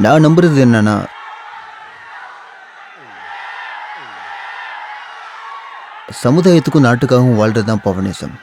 நான் நம்புறது என்னன்னா, சமுதாயத்துக்கும் நாட்டுக்காகவும் வாழ்றது தான் பவனிசம்.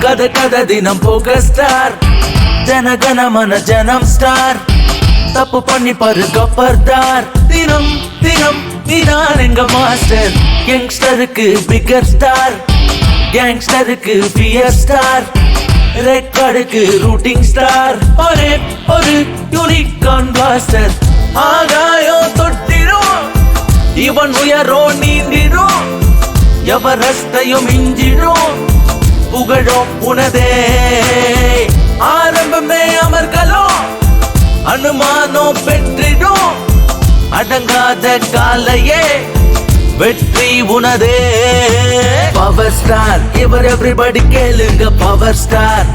கத கத தினம் போக ஸ்டார், ஜனகன மன ஜனம் ஸ்டார், தப்பு பண்ணி பாரு கப்பர்தார். தினம் தினம் நீதான் எங்க மாஸ்டர், யங்ஸ்டருக்கு பிகர் ஸ்டார், கேங்ஸ்டருக்கு பியர் ஸ்டார், ரெக்கார்டுக்கு ரூட்டிங் ஸ்டார். ஒரே ஒரு யூனிக் கான்பாஸ்டர், ஆகாயம் தொட்டிடும், இவன் உயரோ நீந்திடும், எவரஸ்டையும் இஞ்சிடும், புகழும் உனதே. ஆரம்பமே அமர்களோம், அனுமானம் பெற்றிடும், அடங்காத காலையே வெற்றி உனதே. பவர் ஸ்டார், இவர் எவ்ரிபடி கேளுங்க பவர் ஸ்டார்.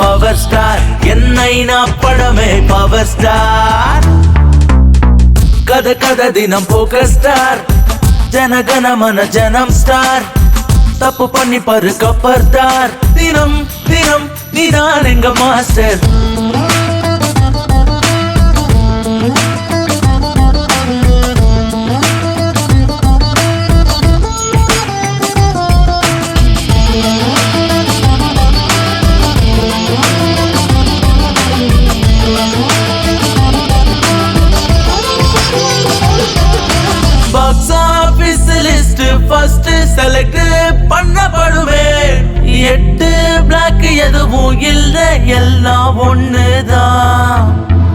பவர் ஸ்டார், என்னை நான் படமே பவர் ஸ்டார். கத கத தினம் போக ஸ்டார், ஜனகன மன ஜனம் ஸ்டார், தப்பு பண்ணி பாரு கப்பர்தார். தினம் தினம் நீதான் எங்க master. Box office list first select பண்ணப்படுவேன். 8 பிளாக் எதுவும் இல்ல, எல்லாம் ஒண்ணுதான்.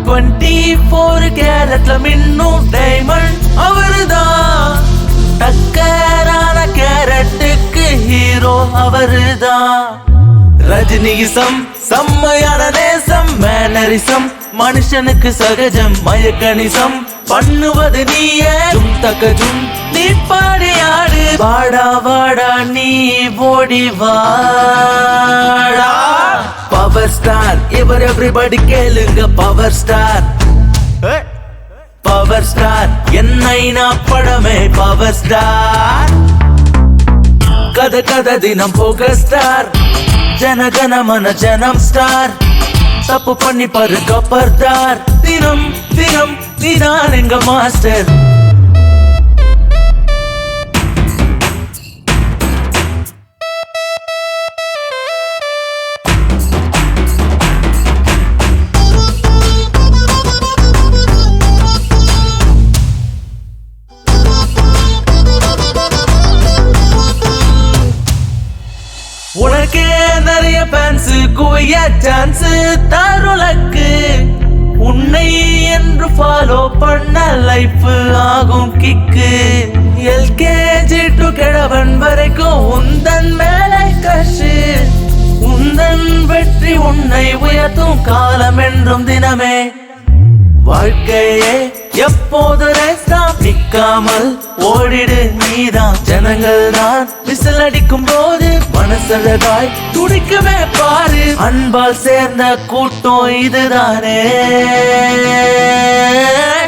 24 கேரட்ல மின்னும் டைமண்ட் அவருதான். டக்கரான கேரட்டுக்கு ஹீரோ அவருதான். ரஜினிசம் செம்மையான நேசம், மேனரிசம் மனுஷனுக்கு சகஜம், மயக்கணிசம் பண்ணுவது நீயே. தக்கஜும் நீ பாடி ஆடு, வாடா வாடா நீ ஓடி வாடா. பவர் ஸ்டார், இவர் எவ்ரிபடி கேளுங்க பவர் ஸ்டார். பவர் ஸ்டார் என்னைனா படமே பவர் ஸ்டார் கத கத தினம் போக ஸ்டார் ஜனகணமன ஜனம் ஸ்டார் தப்பு பண்ணி பாரு கப்பர்தார் தினம் தினம் நீதான் எங்க மாஸ்டர் உனக்கே நிறைய ஃபேன்ஸ் குவைய சான்ஸ் தருளக்கு உன்னை என்று ஃபாலோ பண்ண லைஃப் ஆகும் கிக்கு எல்கேஜி டு கிழவன் வரைக்கும் உந்தன் மேலே கஷு உந்தன் வெற்றி உன்னை உயர்த்தும் காலம் என்றும் தினமே வாழ்க்கையே எப்போது ரேஸ்தான் நிக்காமல் ஓடிடு நீதான் ஜனங்கள் தான் விசில் அடிக்கும் போது மனசழகாய் துடிக்கவே பாரு அன்பால் சேர்ந்த கூட்டம் இதுதானே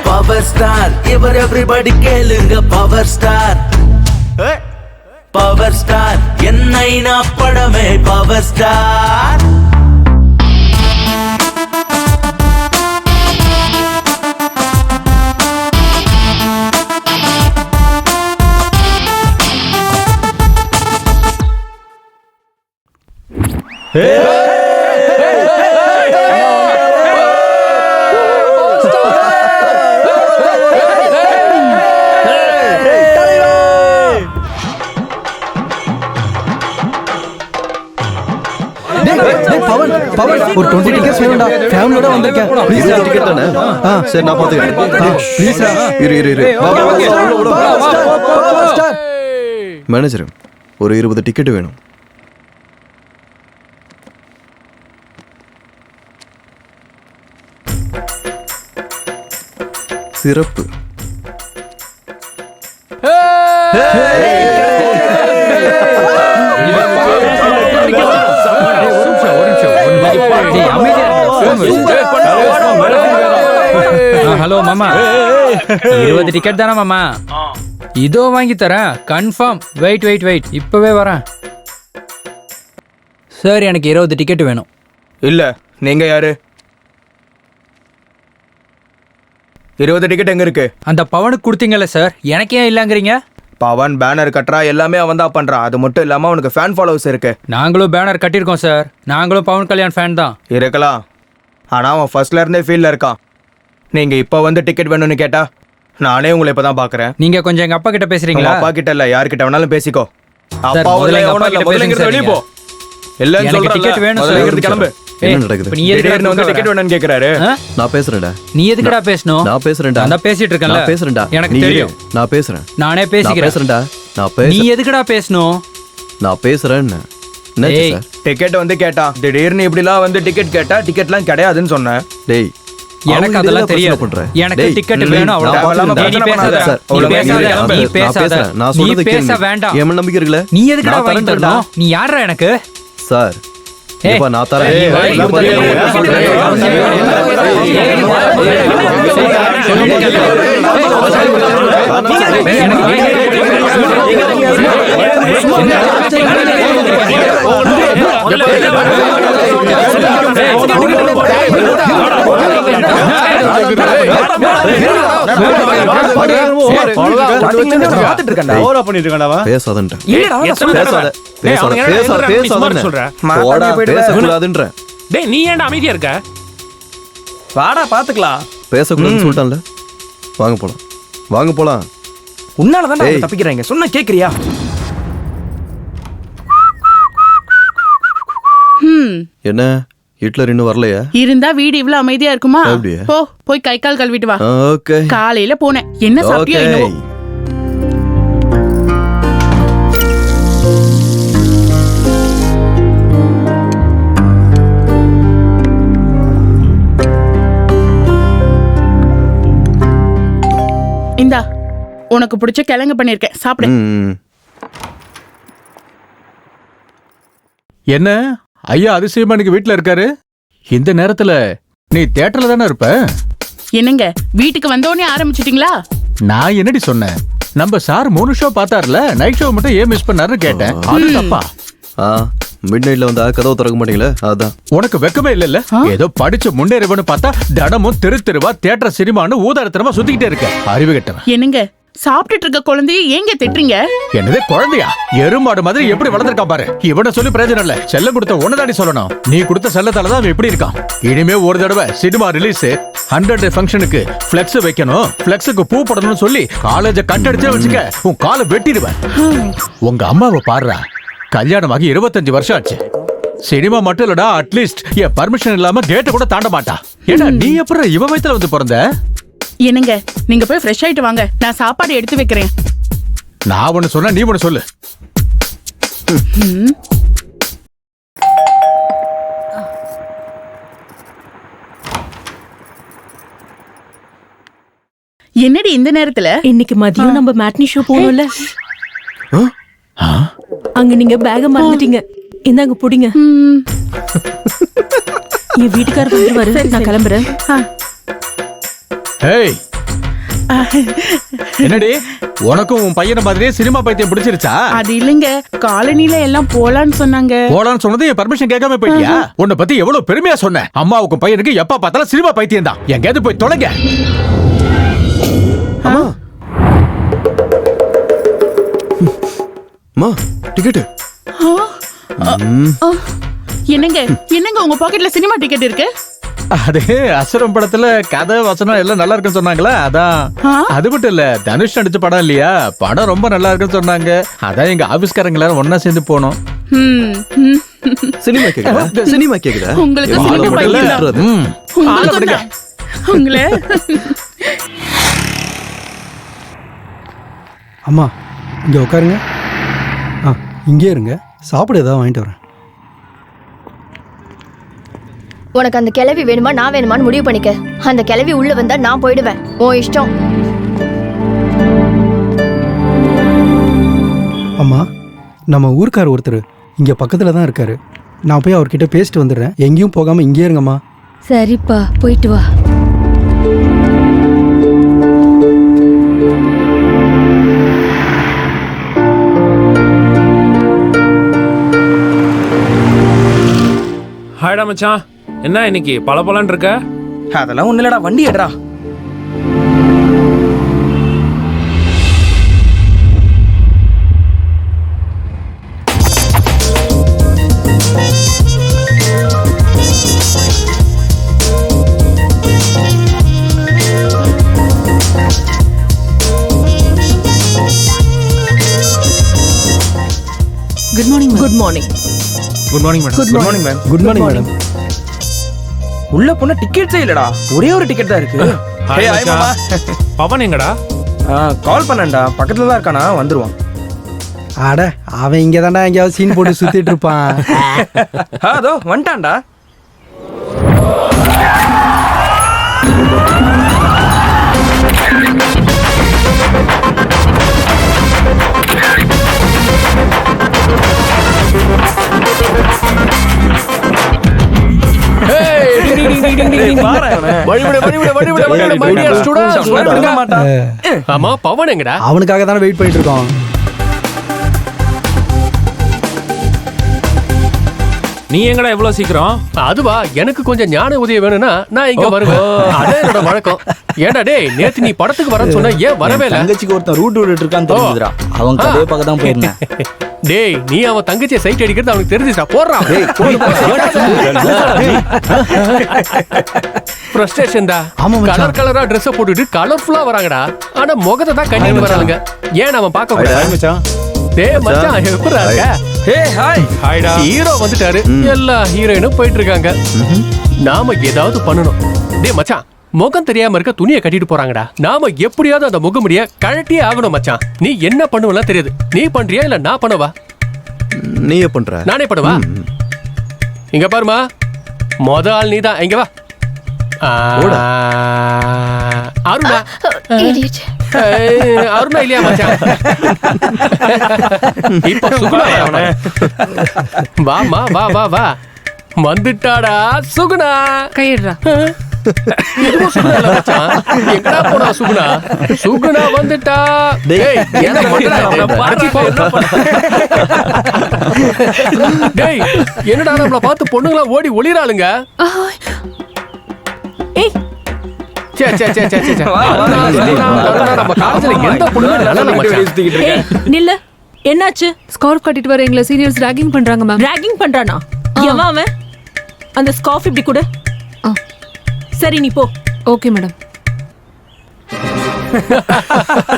பவர் ஸ்டார் இவர் எவ்ரிபடி கேளுங்க பவர் ஸ்டார் பவர் ஸ்டார் என்னைனா படமே பவர் ஸ்டார் ஒரு 20 டிக்கெட்ஸ் வேணும்டா ஃபேமிலியோட வந்திருக்கேன் ப்ளீஸ் டிக்கெட் தானே சரி நான் பாத்துக்கிறேன் ப்ளீஸ் இரு மேனேஜர் ஒரு 20 டிக்கெட் வேணும் சிறப்பு ஹலோ மாமா 20 டிக்கெட் தானே மாமா இதோ வாங்கி தரேன் கன்ஃபார்ம் வெயிட் இப்பவே வரேன் சார் எனக்கு 20 டிக்கெட் வேணும் இல்ல நீங்க யாரு 20 டிக்கெட் எங்க இருக்கு அந்த பவனுக்கு கொடுத்தீங்கல்ல சார் எனக்கு ஏன் இல்லைங்கிறீங்க பவன் பேனர் கட்டுறா எல்லாமே அவன் தான் பண்றான் அது மட்டும் இல்லாம அவனுக்கு ஃபேன் ஃபாலோவர்ஸ் இருக்கு நாங்களும் பேனர் கட்டியிருக்கோம் சார் நாங்களும் பவன் கல்யாண் ஃபேன் தான் இருக்கலாம் ஆனா அவன் ஃபர்ஸ்ட்ல இருந்தே ஃபீல்ட்ல இருக்கான் நீங்க இப்ப வந்து டிக்கெட் வேணும்னு கேட்டா நானே உங்களை இப்பதான் பாக்குறேன் நீங்க கொஞ்சம் எங்க அப்பா கிட்ட பேசுறீங்களா அப்பா கிட்ட இல்ல யார்கிட்ட வேணாலும் பேசிக்கோ அப்பா முதல்ல எங்க அப்பா கிட்ட பேசுங்க வெளிய போ இல்லன்னு எனக்கு சொல்றேன் டிக்கெட் வேணும் முதல்ல சார். இங்கிருந்து கிளம்பு என்ன நடக்குது இப்ப நீ எதுக்குடா திடீர்னு வந்து டிக்கெட் வேணும்னு கேக்குறாரு நான் பேசுறேன்டா நீ எதுக்குடா பேசணும் நான் பேசுறேன்டா நான் தான் பேசிட்டு இருக்கேன்ல நான் பேசுறேன்டா எனக்கு நீ இரு. தெரியும் நான் பேசுறேன் நானே நான் பேசிக்கிறேன் பேசுறேன்டா நான் நீ பேசுறேன் எதுக்குடா பேசணும் நான் பேசுறேன்னு என்னாச்சு ஏய். சார் டிக்கெட் வந்து கேட்டா திடீர்னு இப்படிலாம் வந்து டிக்கெட் கேட்டா டிக்கெட்லாம் கிடையாதுன்னு சொன்னேன் டேய் எனக்கு அவங்க அதெல்லாம் இதெல்லாம் தெரியாது பிரச்சனை பண்ற. எனக்கு டேய், டிக்கெட் ம், வேணும் நான் அவ்வளவுதான் பாத்துக்கிறேன். நீ பேசாத சார், நீ அவ்வளவு பேசாத வேண்டாம். நீ நான் பேசாத பேசுறேன். நான் நீ சொல்றது பேச கேளு. வேண்டாம் என் மேல நம்பிக்கை இருக்குல்ல நீ எதுக்குடா நான் வாங்கி தரேன்டா. தரணும் நீ யாரா எனக்கு சார் ஏய். இப்ப நான் தரேன் ஏய், இங்க ஏய், பாரு. பேசாதன்ட்டேன். பேசக்கூடாதுன்றேன். டேய் நீ ஏன்டா அமைதியா இருக்க வாடா பாத்துக்கலாம் பேசக்கூடாதுன்னு சொல்லிட்டான்ல. வாங்க போலாம் வாங்க போலாம். உன்னாலதான் ஏய். தப்பிக்கிறாங்க சொன்னா கேக்குறியா என்ன ஹிட்லர் இன்னும் வரலையா? இருந்தா வீடு இவ்வளவு அமைதியா இருக்குமா? அப்படியா? போ போய் கை கால் கழுவிட்டு வா. ஓகே காலையில போனேன் என்ன சாப்பிட்டியோ ஓகே. என்னவோ. இந்தா உனக்கு பிடிச்ச கிழங்கு பண்ணிருக்கேன் சாப்பிடு. ம். என்ன ஐயா அதிசயமா இன்னைக்கு வீட்டுல இருக்காரு இந்த நேரத்துல நீ தியேட்டர்ல தானே இருப்ப என்னங்க வீட்டுக்கு வந்தோடனே ஆரம்பிச்சிட்டீங்களா? நான் என்னடி சொன்னேன்? நம்ம சார் 3 ஷோ பார்த்தாருல, நைட் ஷோ மட்டும் ஏன் மிஸ் பண்ணாருன்னு கேட்டேன். அது தப்பா? மிட் நைட்ல வந்தா கதவு திறக்க மாட்டீங்களே, அதான். உனக்கு வெக்கமே இல்ல? ஏதோ படிச்சு முன்னேறவன்னு பார்த்தா தினமும் தெருவா தியேட்டர் சினிமான்னு ஊதாரத்தனமா சுத்திக்கிட்டே இருக்க. அறிவு கெட்டவன். என்னங்க சாப்பிட்டுட்டு இருக்க குழந்தைய ஏங்க திட்டுறீங்க? என்னது குழந்தையா? எருமாடு மாதிரி எப்படி வளர்ந்துருக்கா பாரு. இவனை சொல்லி பிரயோஜனம் இல்ல. செல்லம் கொடுத்த ஒன்னதாடி சொல்லணும். நீ கொடுத்த செல்லத்தாலதான் அவன் எப்படி இருக்கான். இனிமே ஒரு தடவை சினிமா ரிலீஸ் 100 ஃபங்க்ஷனுக்கு பிளெக்ஸ் வைக்கணும், பிளெக்ஸுக்கு பூ போடணும்னு சொல்லி காலேஜ கட்டடிச்சே வச்சுக்க, உன் காலை வெட்டிடுவேன். உங்க அம்மாவை பாடுறா, கல்யாணமாகி 25 வருஷம் ஆச்சு. சினிமா மட்டும் இல்லடா, அட்லீஸ்ட் என் பர்மிஷன் இல்லாம கேட்ட கூட தாண்ட மாட்டா. ஏன்னா நீ எப்படி இவ வயித்துல வந்து பிறந்த? என்னங்க நீங்க போய் ஃப்ரெஷ் ஆயிட்டு வாங்க, நான் சாப்பாடு எடுத்து வைக்கிறேன். நான் ஒண்ணு சொன்னா நீ ஒண்ணு சொல்லு. என்னடி இந்த நேரத்துல? இன்னைக்கு மதியம் நம்ம மேட்னி ஷோ போனோம்ல, அங்க நீங்க பேக மறந்துட்டீங்க. இந்தாங்க புடிங்க. என் வீட்டுக்காரர் வந்துருவாரு, நான் கிளம்புறேன். ஏய், என்னடி உனக்கும் உன் பையனை மாதிரியே சினிமா பைத்தியம் பிடிச்சிருச்சா? அது இல்லைங்க, காலனில எல்லாம் போலான்னு சொன்னாங்க. போலான்னு சொன்னது என் பர்மிஷன் கேட்காம போயிட்டியா? உன்னை பத்தி எவ்வளவு பெருமையா சொன்னேன். அம்மாவுக்கும் பையனுக்கு எப்ப பார்த்தாலும் சினிமா பைத்தியம் தான். எங்கேயாவது போய் தொலைங்க. அம்மா அம்மா, டிக்கெட். என்னங்க என்னங்க உங்க பாக்கெட்ல சினிமா டிக்கெட் இருக்கு? அது அசுரம் படத்துல கதை வசனம் எல்லாம் நல்லா இருக்குன்னு சொன்னாங்களா, அதான். அது மட்டும் இல்ல, தனுஷ் நடிச்ச படம் இல்லையா, படம் ரொம்ப நல்லா இருக்குன்னு சொன்னாங்க. அதான் எங்க ஆபீஸ்காரங்க எல்லாரும் ஒன்னா சேர்ந்து போனோம். சினிமா கேக்குதா? சினிமா கேக்குதா? உங்களுக்கு சினிமா பைத்தியம் தான். உங்களுக்கு தான். உங்களே அம்மா இங்க உட்காருங்க. இங்கே இருங்க, சாப்பிட ஏதாவது வாங்கிட்டு வரேன். உனக்கு அந்த கிளவி வேணுமா நான் வேணுமான்னு முடிவு பண்ணிக்க. அந்த கிளவி உள்ள வந்தா நான் போயிடுவேன். உன் இஷ்டம். அம்மா, நம்ம ஊர்க்கார் ஒருத்தர் இங்கே பக்கத்தில் தான் இருக்காரு. நான் போய் அவர்கிட்ட பேசிட்டு வந்துடுறேன். எங்கேயும் போகாமல் இங்கே இருங்கம்மா. சரிப்பா, போயிட்டு வா. ஹாய்டா மச்சான், என்ன இன்னைக்கு பல இருக்க? அதெல்லாம் ஒண்ணு இல்லடா, வண்டி எடுறா. Good morning. Good morning. Good morning madam. Good morning ma'am. Good morning madam. உள்ள போன டிக்கெட்ஸே இல்லடா, ஒரே ஒரு டிக்கெட் தான் இருக்கு. ஹாய் மச்சான். பவன் எங்கடா? கால் பண்ணேன்டா, பக்கத்துல தான் இருக்கானா, வந்துருவான். அட, அவன் இங்கே தாண்டா எங்கேயாவது சீன் போட்டு சுத்திட்டு இருப்பான். அதோ வந்துட்டான்டா. ஆமா, பவன் எங்கடா? அவனுக்காக தானே வெயிட் பண்ணிட்டு இருக்கோம். நீ எங்கடா இவ்வளவு சீக்கிரம்? அதுவா, எனக்கு கொஞ்சம் ஞான உதவி வேணும்னா நான் இங்க வருவேன். அதே என்னோட வழக்கம். ஏண்டா டேய், நேத்து நீ படத்துக்கு வரேன்னு சொன்ன, ஏன் வரவே இல்ல? தங்கச்சிக்கு ஒருத்தன் ரூட் விட்டுட்டு இருக்கான்னு தெரிஞ்சுதுடா. அவன் கதையை பார்க்க தான் போயிருந்தேன். டேய், நீ அவன் தங்கச்சியை சைட் அடிக்கிறது அவனுக்கு தெரிஞ்சுடா. போடுறான். ஃப்ரஸ்ட்ரேஷன் தான். கலர் கலரா Dress போட்டுட்டு கலர்ஃபுல்லா வராங்கடா. ஆனா முகத்தை தான் கட்டிட்டு வராங்க. ஏன் அவன் பார்க்க கூடாது? டேய் மச்சான், எப்படிடா இருக்க? Hey hi. ஹாய்டா. ஹீரோ வந்துட்டாரு. எல்லா ஹீரோயினும் போயிட்டு இருக்காங்க. நாம ஏதாவது பண்ணணும். டேய் மச்சான், முகம் தெரியாம இருக்க துணியை கட்டிட்டு போறாங்கடா. நாம எப்படியாவது அந்த முகமுடிய கழட்டியே ஆகணும் மச்சான். நீ என்ன பண்ணுவலாம் தெரியாது. நீ பண்றியா இல்ல நான் பண்ணவா? நீயே பண்ற. நானே பண்ணுவா? இங்க பாருமா, மொத ஆள் நீதான். இங்க வா. அருணா. அருணா இல்லையா மச்சான்? இப்ப சுகுணா. வாமா, வா வா வா. வந்துட்டாடா சுகுணா. கையிடுறா. எதுவும் சுகுணா இல்ல மச்சான். எங்கடா போனா சுகுணா? சுகுணா வந்துட்டா. டேய் என்ன பண்ற? அவன பாத்தி போ. டேய் என்னடா நம்மள பார்த்து பொண்ணுங்களா ஓடி ஒளிறாளுங்க? ஏய் சே சே சே சே சே. நம்ம காலேஜ்ல எந்த பொண்ணுமே நல்ல மச்சான். ஏய் நில்ல. என்னாச்சு? ஸ்கார்ஃப் கட்டிட்டு வர எங்களை சீனியர்ஸ் ராகிங் பண்றாங்க மேம். ராகிங் பண்றானா? எவன் அவன்? அந்த ஸ்கார்ஃப் இப்படி கொடு. சரி நீ போ. Okay madam.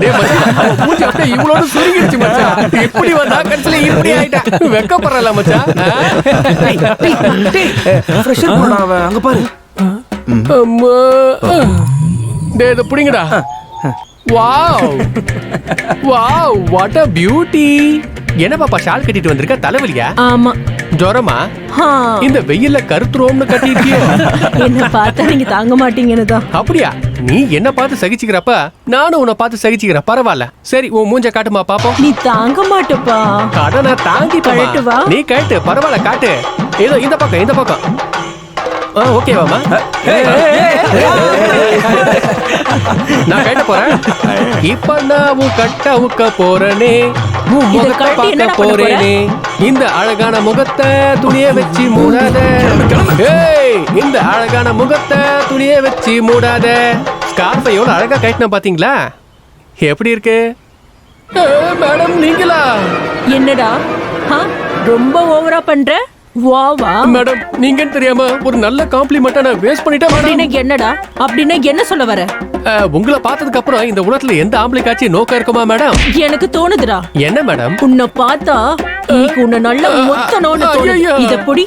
டேய் மச்சான் அவன் மூஞ்சி அப்படியே இவ்வளவு சுருங்கிடுச்சு மச்சான். இப்படி வந்தா கடைசில இப்படி ஆயிட்டா. வெக்கப்பறல மச்சான். ஃப்ரெஷர் போடா அவன். அங்க பாரு. அம்மா. டேய் இத புடிங்கடா. Wow wow what a beauty. என்ன பாப்பா ஷால் கட்டிட்டு வந்திருக்க? தலைவலியா? ஆமா. ஜுரமா? ஆ. இந்த வெயில்ல கருத்துறோம்னு கட்டிருக்கியே. என்ன பார்த்தா நீங்க தாங்க மாட்டீங்கன்னு தான். அப்படியா? நீ என்ன பார்த்து சகிச்சுக்கிறப்ப நானும் உன்னை பார்த்து சகிச்சுக்கிறேன். பரவாயில்ல. சரி உன் மூஞ்ச காட்டுமா பாப்போம். நீ தாங்க மாட்டப்பா. அட நான் தாங்கி கழட்டு வா. நீ கழட்டு. பரவாயில்ல காட்டு. ஏதோ இந்த பக்கம் இந்த பக்கம். ஓகேவாமா? நான் கட்ட போறேன். இப்ப நான் உன் கட்ட உக்க போறனே. உன் முகத்தை பார்க்க போறேனே. இந்த அழகான முகத்தை துணிய வச்சு மூடாத. ஏய் இந்த அழகான முகத்தை துணிய வச்சு மூடாத. ஸ்கார்ஃபை எவ்வளவு அழகா கட்டினா பாத்தீங்களா? எப்படி இருக்கு? மேடம் நீங்களா? என்னடா ரொம்ப ஓவரா பண்ற? வாவா மேடம் நீங்கன்னு தெரியாம ஒரு நல்ல காம்ப்ளிமெண்டா நான் வேஸ்ட் பண்ணிட்டேன் மேடம். அப்படின்னா என்னடா? அப்படின்னா என்ன சொல்ல வர? உங்களை பார்த்ததுக்கு அப்புறம் இந்த உலகத்துல எந்த ஆம்பளைக்காச்சும் நோக்கம் இருக்குமா மேடம்? எனக்கு தோணுதுடா. என்ன மேடம்? உன்னை பார்த்தா இன்னைக்கு உன்னை நல்ல மொத்தனோன்னு தோணுது. இத புடி.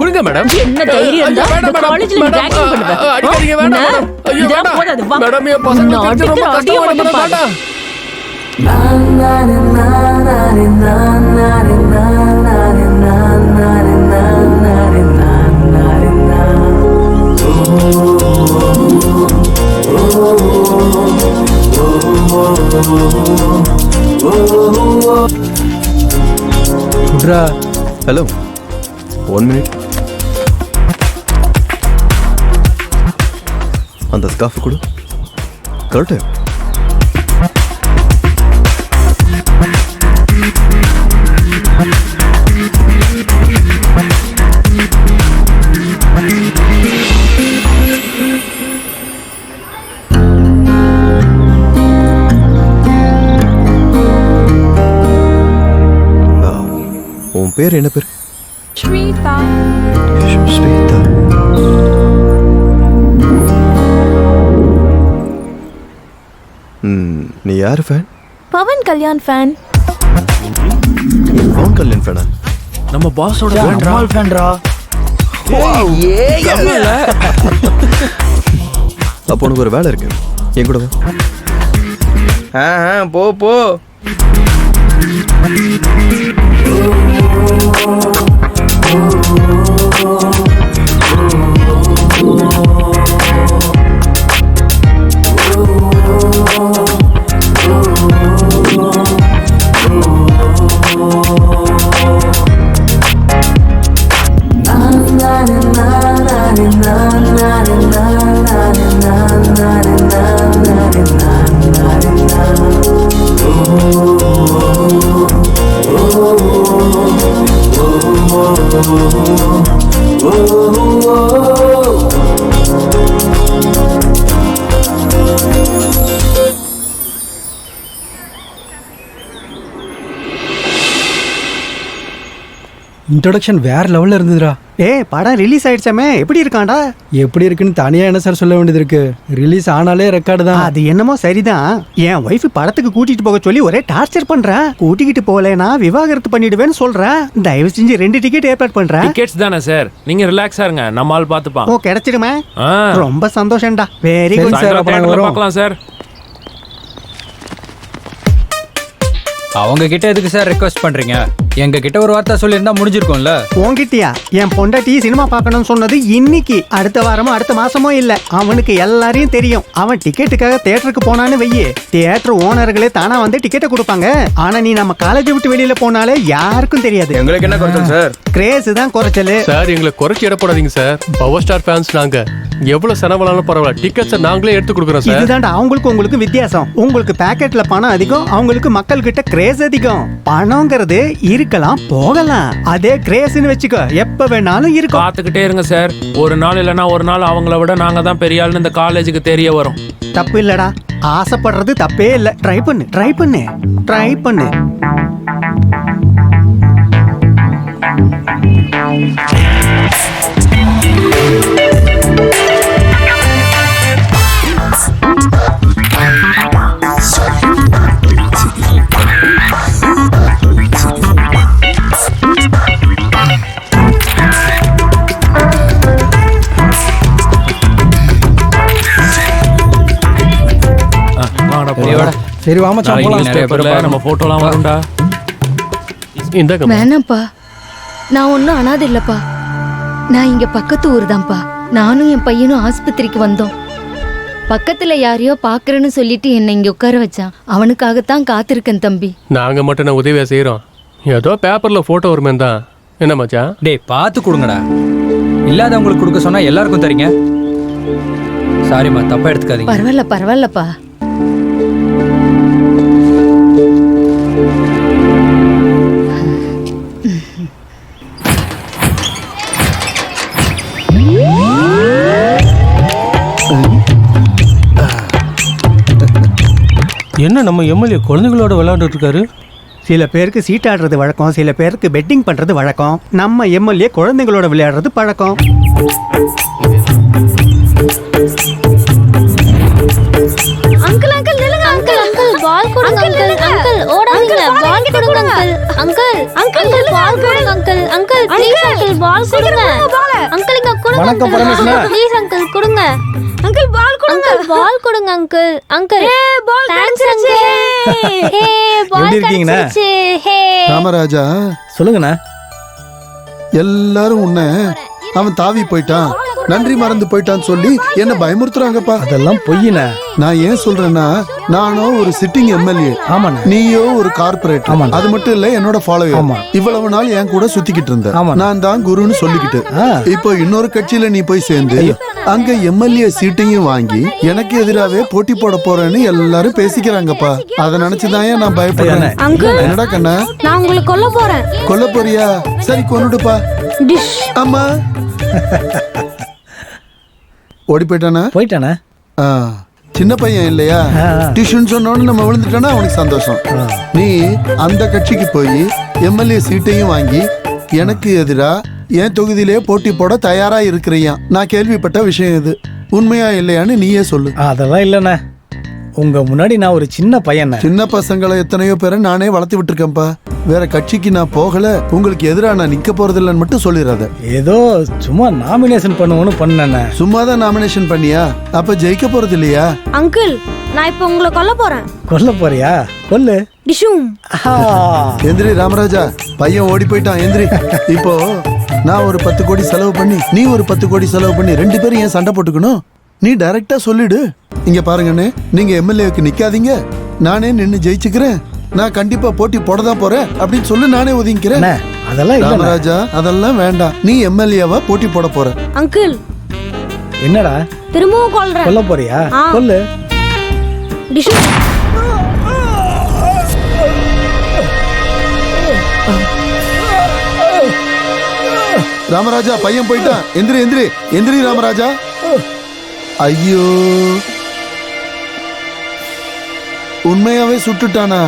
குடுங்க மேடம். என்ன தைரியம் இருந்தா இந்த காலேஜ்ல நீ ராகிங் பண்ணுவ? அடிக்காதீங்க வேண்டாம். ஐயோ இதெல்லாம் போதாது. வா. மேடம் என் பசங்க தெரிஞ்சு ரொம்ப கஷ்டமா இருக்கு மேடம். Hello 1 minute. அந்த ஸ்கார்ஃப் கொடு. கரெக்டு. உன் பேர் என்ன பேர்? ஸ்வேதா. ஸ்வேதா. நீ யார் ஃபேன்? பவன் கல்யாண் ஃபேன். பவன் கல்யாண் ஃபேனா? நம்ம பாஸோட ஜமால் ஃபேன்டா. அப்போ உனக்கு ஒரு வேலை இருக்கு. என் கூட வா. போ போ. இன்ட்ரோடக்ஷன் வேற லெவல்ல இருந்ததுடா. படம் ரிலீஸ் ஆயிடுச்சாமே, எப்படி இருக்காண்டா? எப்படி இருக்குன்னு தனியா என்ன சார் சொல்ல வேண்டியது இருக்கு? ரிலீஸ் ஆனாலே ரெக்கார்டு தான். அது என்னமோ சரிதான். என் ஒய்ஃப் படத்துக்கு கூட்டிட்டு போக சொல்லி ஒரே டார்ச்சர் பண்றேன். கூட்டிக்கிட்டு போகலனா விவாகரத்து பண்ணிடுவேன்னு சொல்றேன். தயவு செஞ்சு 2 டிக்கெட் ஏற்பாடு பண்றேன். டிக்கெட்ஸ் தானே சார், நீங்க ரிலாக்ஸா இருங்க, நம்ம ஆள் பாத்துப்பான். ஓ கிடைச்சிடுமே, ரொம்ப சந்தோஷம்டா. வெரி குட் சார், அப்ப நாங்க வரோம். பார்க்கலாம் சார். அவங்க கிட்ட எதுக்கு சார் ரெக்வஸ்ட் பண்றீங்க? எங்க கிட்ட ஒரு வார்த்தை சொல்லியிருந்தா முடிஞ்சிருக்கும்ல. உன்கிட்டயா? என் பொண்டாட்டி சினிமா பார்க்கணும்னு சொன்னது இன்னைக்கு, அடுத்த வாரமோ அடுத்த மாசமோ இல்ல. அவனுக்கு எல்லாரையும் தெரியும். அவன் டிக்கெட்டுக்காக தியேட்டருக்கு போனான்னு வையே, தியேட்டர் ஓனர்களே தானா வந்து டிக்கெட்டை கொடுப்பாங்க. ஆனா நீ நம்ம காலேஜ் விட்டு வெளியில போனாலே யாருக்கும் தெரியாது. எங்களுக்கு என்ன குறைச்சல் சார்? கிரேஸ் தான் குறைச்சல் சார். எங்களை குறைச்சி இடப்படாதீங்க சார். பவர் ஸ்டார் ஃபேன்ஸ் நாங்க. எவ்வளவு செலவளாலும் பரவாயில்ல, டிக்கெட்ஸை நாங்களே எடுத்து கொடுக்குறோம் சார். இதுதான்டா அவங்களுக்கு உங்களுக்கு வித்தியாசம். உங்களுக்கு பாக்கெட்ல பணம் அதிகம், அவங்களுக்கு மக்கள் கிட்ட கிரேஸ் அதிகம். பணம்ங்கிறது இருக்கலாம் போகலாம், அதே கிரேஸ்னு வச்சுக்கோ எப்ப வேணாலும் இருக்கும். பார்த்துக்கிட்டே இருங்க சார். ஒரு நாள் இல்லைன்னா ஒரு நாள் அவங்கள விட நாங்க தான் பெரிய ஆளுன்னு இந்த காலேஜுக்கு தெரிய வரும். தப்பு இல்லடா, ஆசைப்படுறது தப்பே இல்ல. ட்ரை பண்ணு ட்ரை பண்ணு ட்ரை பண்ணு. சரி வாமா நம்ம போட்டோலாம் வரும்டா. வேணாம்ப்பா, நான் ஒன்றும் அனாதை இல்லப்பா. நான் இங்க பக்கத்து ஊர் தான்ப்பா. நானும் என் பையனும் ஆஸ்பத்திரிக்கு வந்தோம். பக்கத்துல யாரையோ பாக்குறேன்னு சொல்லிட்டு என்னை இங்க உட்கார வச்சான். அவனுக்காகத்தான் காத்திருக்கேன் தம்பி. நாங்க மட்டும் நான் உதவியா செய்யறோம். ஏதோ பேப்பர்ல போட்டோ வருமே தான். என்ன மச்சான்? டேய் பார்த்து கொடுங்கடா. இல்லாதவங்களுக்கு கொடுக்க சொன்னா எல்லாருக்கும் தரீங்க. சாரிம்மா, தப்பா எடுத்துக்காதீங்க. பரவாயில்ல பரவாயில்லப்பா. என்ன நம்ம எம்எல்ஏ குழந்தைகளோட விளையாண்டுட்டு இருக்காரு? சில பேருக்கு சீட்டாடுறது வழக்கம், சில பேருக்கு பெட்டிங் பண்றது வழக்கம். நம்ம எம்எல்ஏ குழந்தைங்களோட விளையாடுறது பழக்கம். அங்கிள் அங்கிள் நில்லுங்க அங்கிள். அங்கிள் பால் கொடுங்க அங்கிள். அங்கிள் ஓடாதீங்க, பால் கொடுங்க அங்கிள். அங்கிள் அங்கிள் பால் கொடுங்க அங்கிள். அங்கிள் ப்ளீஸ் அங்கிள் பால் கொடுங்க. அங்கிள் இங்க கொடுங்க. வணக்கம் பரமேஸ்வரா. ப்ளீஸ் அங்கிள் கொடுங்க. அங்கிள் பால் கொடுங்க. அங்கிள் பால் கொடுங்க அங்கிள். அங்கிள் ஏ பால் கிடைச்சிருச்சு. ஹே பால் கிடைச்சிருச்சு. ஹே ராமராஜா, சொல்லுங்கண்ணா. எல்லாரும் உன்னை அவன் தாவி போயிட்டான், நன்றி மறந்து போயிட்டான்னு சொல்லி என்ன பயமுறுத்துறாங்கப்பா. அதெல்லாம் பொய்யின. நான் ஏன் சொல்றேன்னா, நானும் ஒரு சிட்டிங் எம்எல்ஏ, ஆமாண்ணா. நீயோ ஒரு கார்பரேட். ஆமாண்ணா. அது மட்டும் இல்ல, என்னோட ஃபாலோவர். ஆமா. இவ்வளவு நாள் என் கூட சுத்திக்கிட்டு இருந்த. ஆமாண்ணா. நான் தான் குருன்னு சொல்லிக்கிட்டு இப்போ இன்னொரு கட்சியில நீ போய் சேர்ந்து அங்க எம்எல்ஏ சீட்டையும் வாங்கி எனக்கு எதிராவே போட்டி போட போறேன்னு எல்லாரும் பேசிக்கிறாங்கப்பா. அதை நினைச்சுதான் நான் பயப்படுறேன். என்னடா கண்ணா, நான் உங்களை கொல்ல போறேன். கொல்ல போறியா? சரி கொன்னுடுப்பா. அம்மா ஓடி போயிட்டானா? போயிட்டானே. சின்ன பையன் இல்லையா, டியூஷன் சொன்னோன்னு நம்ம விழுந்துட்டோன்னா அவனுக்கு சந்தோஷம். நீ அந்த கட்சிக்கு போய் எம்எல்ஏ சீட்டையும் வாங்கி எனக்கு எதிரா என் தொகுதியிலே போட்டி போட தயாரா இருக்கிறியா? நான் கேள்விப்பட்ட விஷயம் இது உண்மையா இல்லையான்னு நீயே சொல்லு. அதெல்லாம் இல்லண்ணே, உங்க முன்னாடி நான் ஒரு சின்ன பையன். சின்ன பசங்களை எத்தனையோ பேரை நானே வளர்த்து விட்டுருக்கேன்ப்பா. வேற கட்சிக்கு நான் போகல, உங்களுக்கு எதிராக நான் நிக்க போறது இல்லைன்னு மட்டும் சொல்லிடாத. ஏதோ சும்மா நாமினேஷன் பண்ணுவோன்னு பண்ணேன். சும்மா தான் நாமினேஷன் பண்ணியா? அப்ப ஜெயிக்க போறது இல்லையா? அங்கிள், நான் இப்ப உங்களை கொல்ல போறேன். கொல்ல போறியா? கொல்லு. டிஷும். எந்திரி ராமராஜா, பையன் ஓடி போயிட்டான், எந்திரி. இப்போ நான் ஒரு 10 கோடி செலவு பண்ணி, நீ ஒரு 10 கோடி செலவு பண்ணி 2 பேரும் ஏன் சண்டை போட்டுக்கணும்? நீ டைரக்டா சொல்லிடு. இங்க பாருங்கண்ணே, நீங்க எம்எல்ஏக்கு நிக்காதீங்க, நானே நின்னு ஜெயிச்சுக்கிறேன், நான் கண்டிப்பா போட்டி போடதான் போறேன் அப்படின்னு சொல்லி நானே ஒதுங்கிக்கிறேன். அதெல்லாம் ராமராஜா, அதெல்லாம் வேண்டாம். நீ எம்எல்ஏவா போட்டி போட போற. அங்கிள், என்னடா திரும்பவும் கொல்றேன். கொல்ல போறியா? கொல்லு. டிஷும். ராமராஜா, பையன் போயிட்டான், எந்திரி எந்திரி எந்திரி ராமராஜா. ஐயோ, உண்மையாவே சுட்டுட்டானா?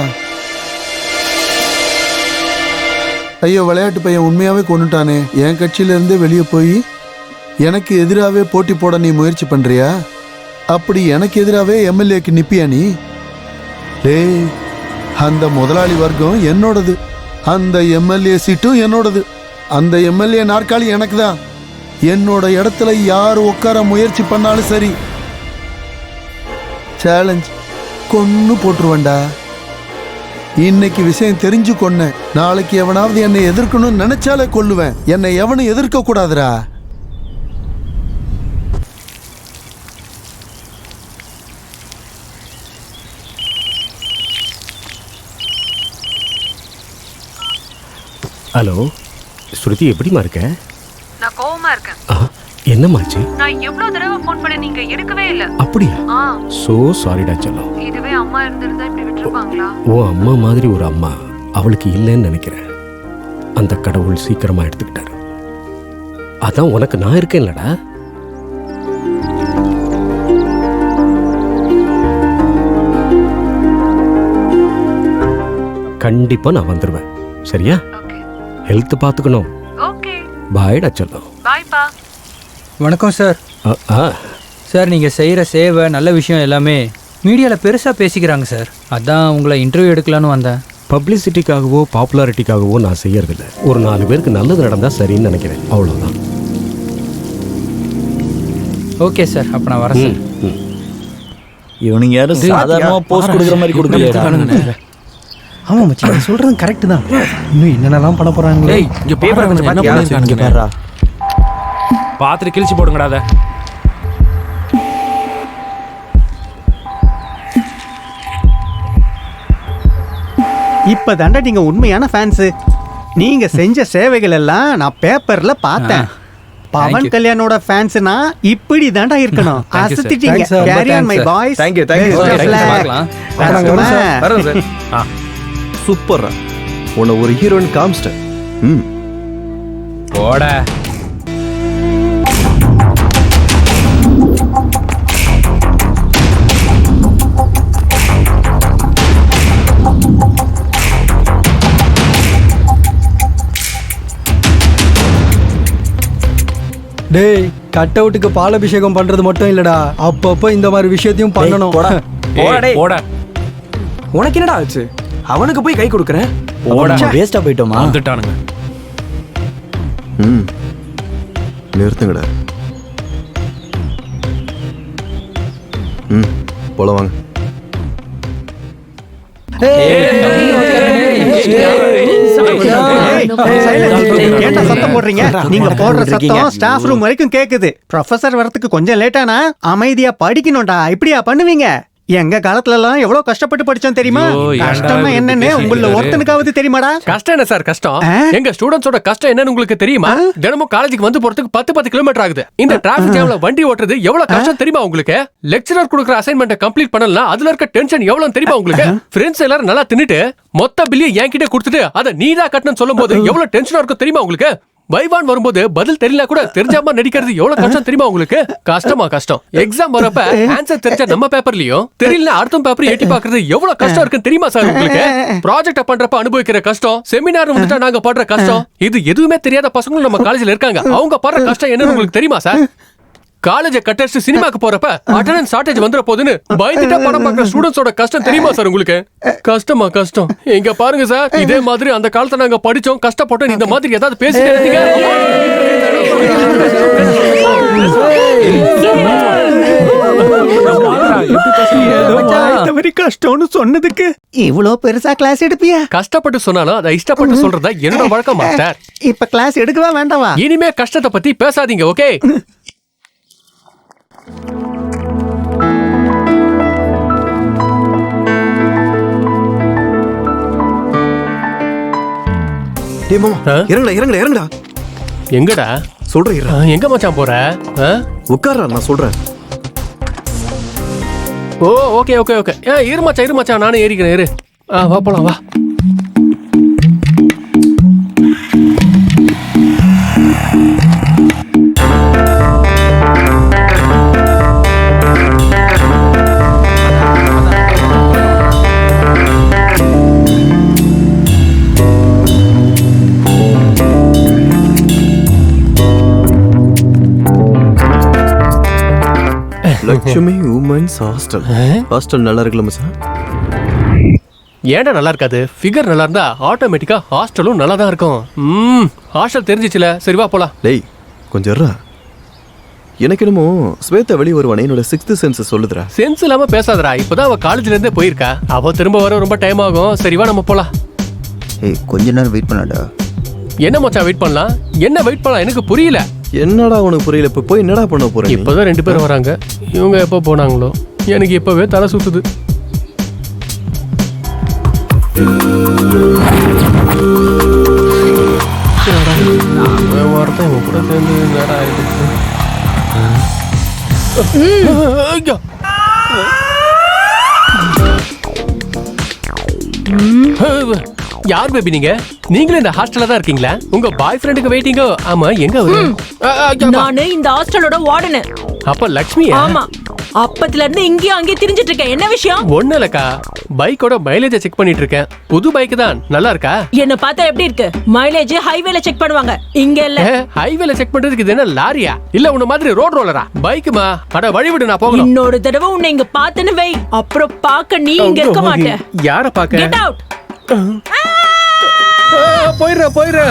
ஐயோ, விளையாட்டு பையன் உண்மையாவே கொண்டுட்டானே. என் கட்சியில இருந்தே வெளியே போய் எனக்கு எதிராகவே போட்டி போட நீ முயற்சி பண்றியா? அப்படி எனக்கு எதிராகவே எம்எல்ஏக்கு நிப்பியா நீ? டேய், அந்த முதலாளி வர்க்கம் என்னோடது, அந்த எம்எல்ஏ சீட்டும் என்னோடது, அந்த எம்எல்ஏ நாற்காலி எனக்கு தான். என்னோட இடத்துல யார் உட்கார முயற்சி பண்ணாலும் சரி, சேலஞ்ச், கொன்னு போட்டுருவேண்டா. இன்னைக்கு விஷயம் தெரிஞ்சு கொன்னேன். நாளைக்கு எவனாவது என்னை எதிர்க்கணும்னு நினைச்சாலே கொல்லுவேன். என்னை எவனும் எதிர்க்க கூடாதுடா. ஹலோ ஸ்ருதி, எப்படிமா இருக்க? நான் கோவமா இருக்கேன். என்னமாச்சு? நான் எவ்வளவு தடவை ஃபோன் பண்ண நீங்க எடுக்கவே இல்ல. அப்படியா? சோ சாரிடா செல்லம். இதுவே அம்மா இருந்திருந்தா இப்படி விட்டுருப்பாங்களா? ஓ அம்மா மாதிரி ஒரு அம்மா அவளுக்கு இல்லைன்னு நினைக்கிறேன். அந்த கடவுள் சீக்கிரமா எடுத்துக்கிட்டாரு. அதான் உனக்கு நான் இருக்கேன்லடா. கண்டிப்பா நான் வந்துருவேன். சரியா? ஹெல்த் பாத்துக்கணும். ஓகே. பாய்டா செல்லம். பை பா. வணக்கம் சார். சார் நீங்கள் செய்கிற சேவை நல்ல விஷயம் எல்லாமே மீடியாவில் பெருசாக பேசிக்கிறாங்க சார். அதான் உங்களை இன்டர்வியூ எடுக்கலான்னு வந்தேன். பப்ளிசிட்டிக்காகவோ பாப்புலாரிட்டிக்காகவோ நான் செய்யறதில்ல. ஒரு 4 பேருக்கு நல்லது நடந்தால் சரின்னு நினைக்கிறேன். அவ்வளோதான். ஓகே சார், அப்போ நான் வரேன் சார். இவனுங்க யாரும் சாதாரணமாக போஸ்ட் கொடுக்குற மாதிரி கொடுக்கலையா? ஆமா மச்சான், சொல்றது கரெக்ட் தான். இன்னும் என்னென்னலாம் பண்ண போறாங்க. இங்க பேப்பர் கொஞ்சம் பாத்தியா? பாத்துட்டு கிழிச்சு போடுங்கடா அத. இப்ப தாண்டா நீங்க உண்மையான ஃபேன்ஸ். நீங்க செஞ்ச சேவைகள் எல்லாம் நான் பேப்பர்ல பார்த்தேன். பவன் கல்யாணோட ஃபேன்ஸ்னா இப்படி தாண்டா இருக்கணும். அசத்திட்டீங்க. Carry on my boys. Thank you. வரேன் சார். சூப்பர். உன்னை ஒரு ஹீரோயின் காமிச்சிட்டேன். போட. டேய், கட் அவுட்டுக்கு பால் அபிஷேகம் பண்றது மட்டும் இல்லடா, அப்பப்போ இந்த மாதிரி விஷயத்தையும் பண்ணணும். போட. உனக்கு என்னடா ஆச்சு? அவனுக்கு போய் கை கொடுக்குறேன். வேஸ்டா போயிட்டோமா? வந்துட்டானுங்க. நிறுத்துங்கடா. போல வாங்க. கேட்டா சத்தம் போடுறீங்க. நீங்க போடுற சத்தம் ஸ்டாஃப் ரூம் வரைக்கும் கேக்குது. ப்ரொஃபசர் வரதுக்கு கொஞ்சம் லேட்டானா அமைதியா படிக்கணும்டா. இப்படியா பண்ணுவீங்க? எங்க காலத்துல எல்லாம் எவ்வளவு கஷ்டப்பட்டு படிச்சோம் தெரியுமா? கஷ்டம்னா என்னன்னு உங்கள ஒருத்தனுக்காவது தெரியுமாடா? கஷ்டம் என்ன சார் கஷ்டம்? எங்க ஸ்டூடெண்ட்ஸோட கஷ்டம் என்னன்னு உங்களுக்கு தெரியுமா? தினமும் காலேஜுக்கு வந்து போறதுக்கு 10 கிலோமீட்டர் ஆகுது. இந்த டிராபிக் ஜாம்ல வண்டி ஓட்டுறது எவ்வளவு கஷ்டம் தெரியுமா உங்களுக்கு? லெக்சரர் கொடுக்குற அசைன்மெண்ட்டை கம்ப்ளீட் பண்ணலாம், அதுல இருக்க டென்ஷன் எவ்வளவு தெரியுமா உங்களுக்கு? ஃப்ரெண்ட்ஸ் எல்லாரும் நல்லா தின்னுட்டு மொத்த பில்லியை என்கிட்ட கொடுத்துட்டு அதை நீதான் கட்டணும்னு சொல்லும் போது எவ்வளவு டென்ஷனா இருக்கும் தெரியுமா உங்களுக்கு? வைவான் வரும்போது பதில் தெரியல கூட தெரிஞ்சாம நடிக்கிறது எவ்வளவு கஷ்டம் தெரியுமா உங்களுக்கு? கஷ்டம். எக்ஸாம் வரப்ப ஆன்சர் தெரிஞ்ச நம்ம பேப்பர்லயும் தெரியல அடுத்த பேப்பர் எட்டி பாக்குறது எவ்வளவு கஷ்டம் இருக்கு தெரியுமா சார் உங்களுக்கு? ப்ராஜெக்ட் பண்றப்ப அனுபவிக்கிற கஷ்டம், செமினார் வந்துட்டா நாங்க படுற கஷ்டம், இது எதுவுமே தெரியாத பசங்களும் நம்ம காலேஜ்ல இருக்காங்க. அவங்க படுற கஷ்டம் என்னன்னு உங்களுக்கு தெரியுமா சார்? காலேஜ கட்டடிச்சு சினிமாக்கு போறப்ப அட்டெண்டன்ஸ் ஷார்டேஜ் வந்துற போதுன்னு பயந்துட்டா படம் பார்க்குற ஸ்டூடெண்ட்ஸோட கஷ்டம் தெரியுமா சார் உங்களுக்கு? கஷ்டம். இங்க பாருங்க சார், இதே மாதிரி அந்த காலத்துல நாங்க படிச்சோம், கஷ்டப்பட்டோம். இந்த மாதிரி ஏதாவது பேசிட்டே இருந்தீங்க. கஷ்டம்னு சொன்னதுக்கு இவ்வளவு பெருசா கிளாஸ் எடுப்பியா? கஷ்டப்பட்டு சொன்னாலும் அதை இஷ்டப்பட்டு சொல்றதா என்னோட வழக்கம் மாஸ்டர். இப்ப கிளாஸ் எடுக்கவா வேண்டாவா? இனிமே கஷ்டத்தை பத்தி பேசாதீங்க, ஓகே? இறங்கடா. எங்கடா சொல்றேன். எங்க மச்சான் போற? உட்கார்றா, நான் சொல்றேன். ஓ ஓகே. இரு மச்சான், நானே ஏறிக்கிறேன். இரு. வா போலாம், வா. லட்சுமி உமன்ஸ் ஹாஸ்டல் நல்லா இருக்குல்ல மச்சான்? ஏன்டா நல்லா இருக்காது? ஃபிகர் நல்லா இருந்தா ஆட்டோமேட்டிக்கா ஹாஸ்டலும் நல்லா தான் இருக்கும். ஹாஸ்டல் தெரிஞ்சிச்சுல. சரி வா போலாம். டேய் கொஞ்சம் இருடா. எனக்கு என்னமோ ஸ்வேதா வெளியே வருவானே என்னோட 6th சென்ஸ் சொல்லுதுடா. சென்ஸ் இல்லாம பேசாதடா. இப்பதான் அவ காலேஜ்ல இருந்தே போயிருக்கா. அவ திரும்ப வர ரொம்ப டைம் ஆகும். சரி வா நம்ம போலாம். ஏய் கொஞ்ச நேரம் வெயிட் பண்ணாடா. என்ன மச்சான் வெயிட் பண்ணலாம்? என்ன வெயிட் பண்ணலாம்? எனக்கு புரியல. என்னடா உனக்கு புரியல? இப்ப போய் என்னடா பண்ண போறேன்? இப்பதான் 2 பேரும் வராங்க. இவங்க எப்போ போனாங்களோ எனக்கு இப்பவே தலை சுத்துது. ஒருத்தன் இவன் கூட சேர்ந்து நேரம் ஆயிடுச்சு. யார் பேபி நீங்க? நீங்களும் இந்த ஹாஸ்டல்ல தான் இருக்கீங்களா? உங்க பாய் ஃப்ரெண்டுக்கு வெயிட்டிங்கோ? ஆமா, எங்க அவரு? நானு இந்த ஹாஸ்டலோட வார்டன். அப்ப லட்சுமியா? ஆமா, அப்பத்துல இருந்து இங்கேயும் அங்கேயும் திரிஞ்சிட்டு இருக்கேன். என்ன விஷயம்? ஒண்ணு இல்லக்கா, பைக்கோட மைலேஜ் செக் பண்ணிட்டு இருக்கேன். புது பைக் தான், நல்லா இருக்கா? என்ன பார்த்தா எப்படி இருக்கு? மைலேஜ் ஹைவேல செக் பண்ணுவாங்க, இங்க இல்ல. ஹைவேல செக் பண்றதுக்கு இது என்ன லாரியா? இல்ல உன்ன மாதிரி ரோட் ரோலரா? பைக்குமா? அட வழி விடு, நான் போகணும். இன்னொரு தடவை உன்னை இங்க பார்த்தேன்னு வை, அப்புறம் பார்க்க நீ இங்க இருக்க மாட்டே. யார பார்க்க? Get out. போயிரு.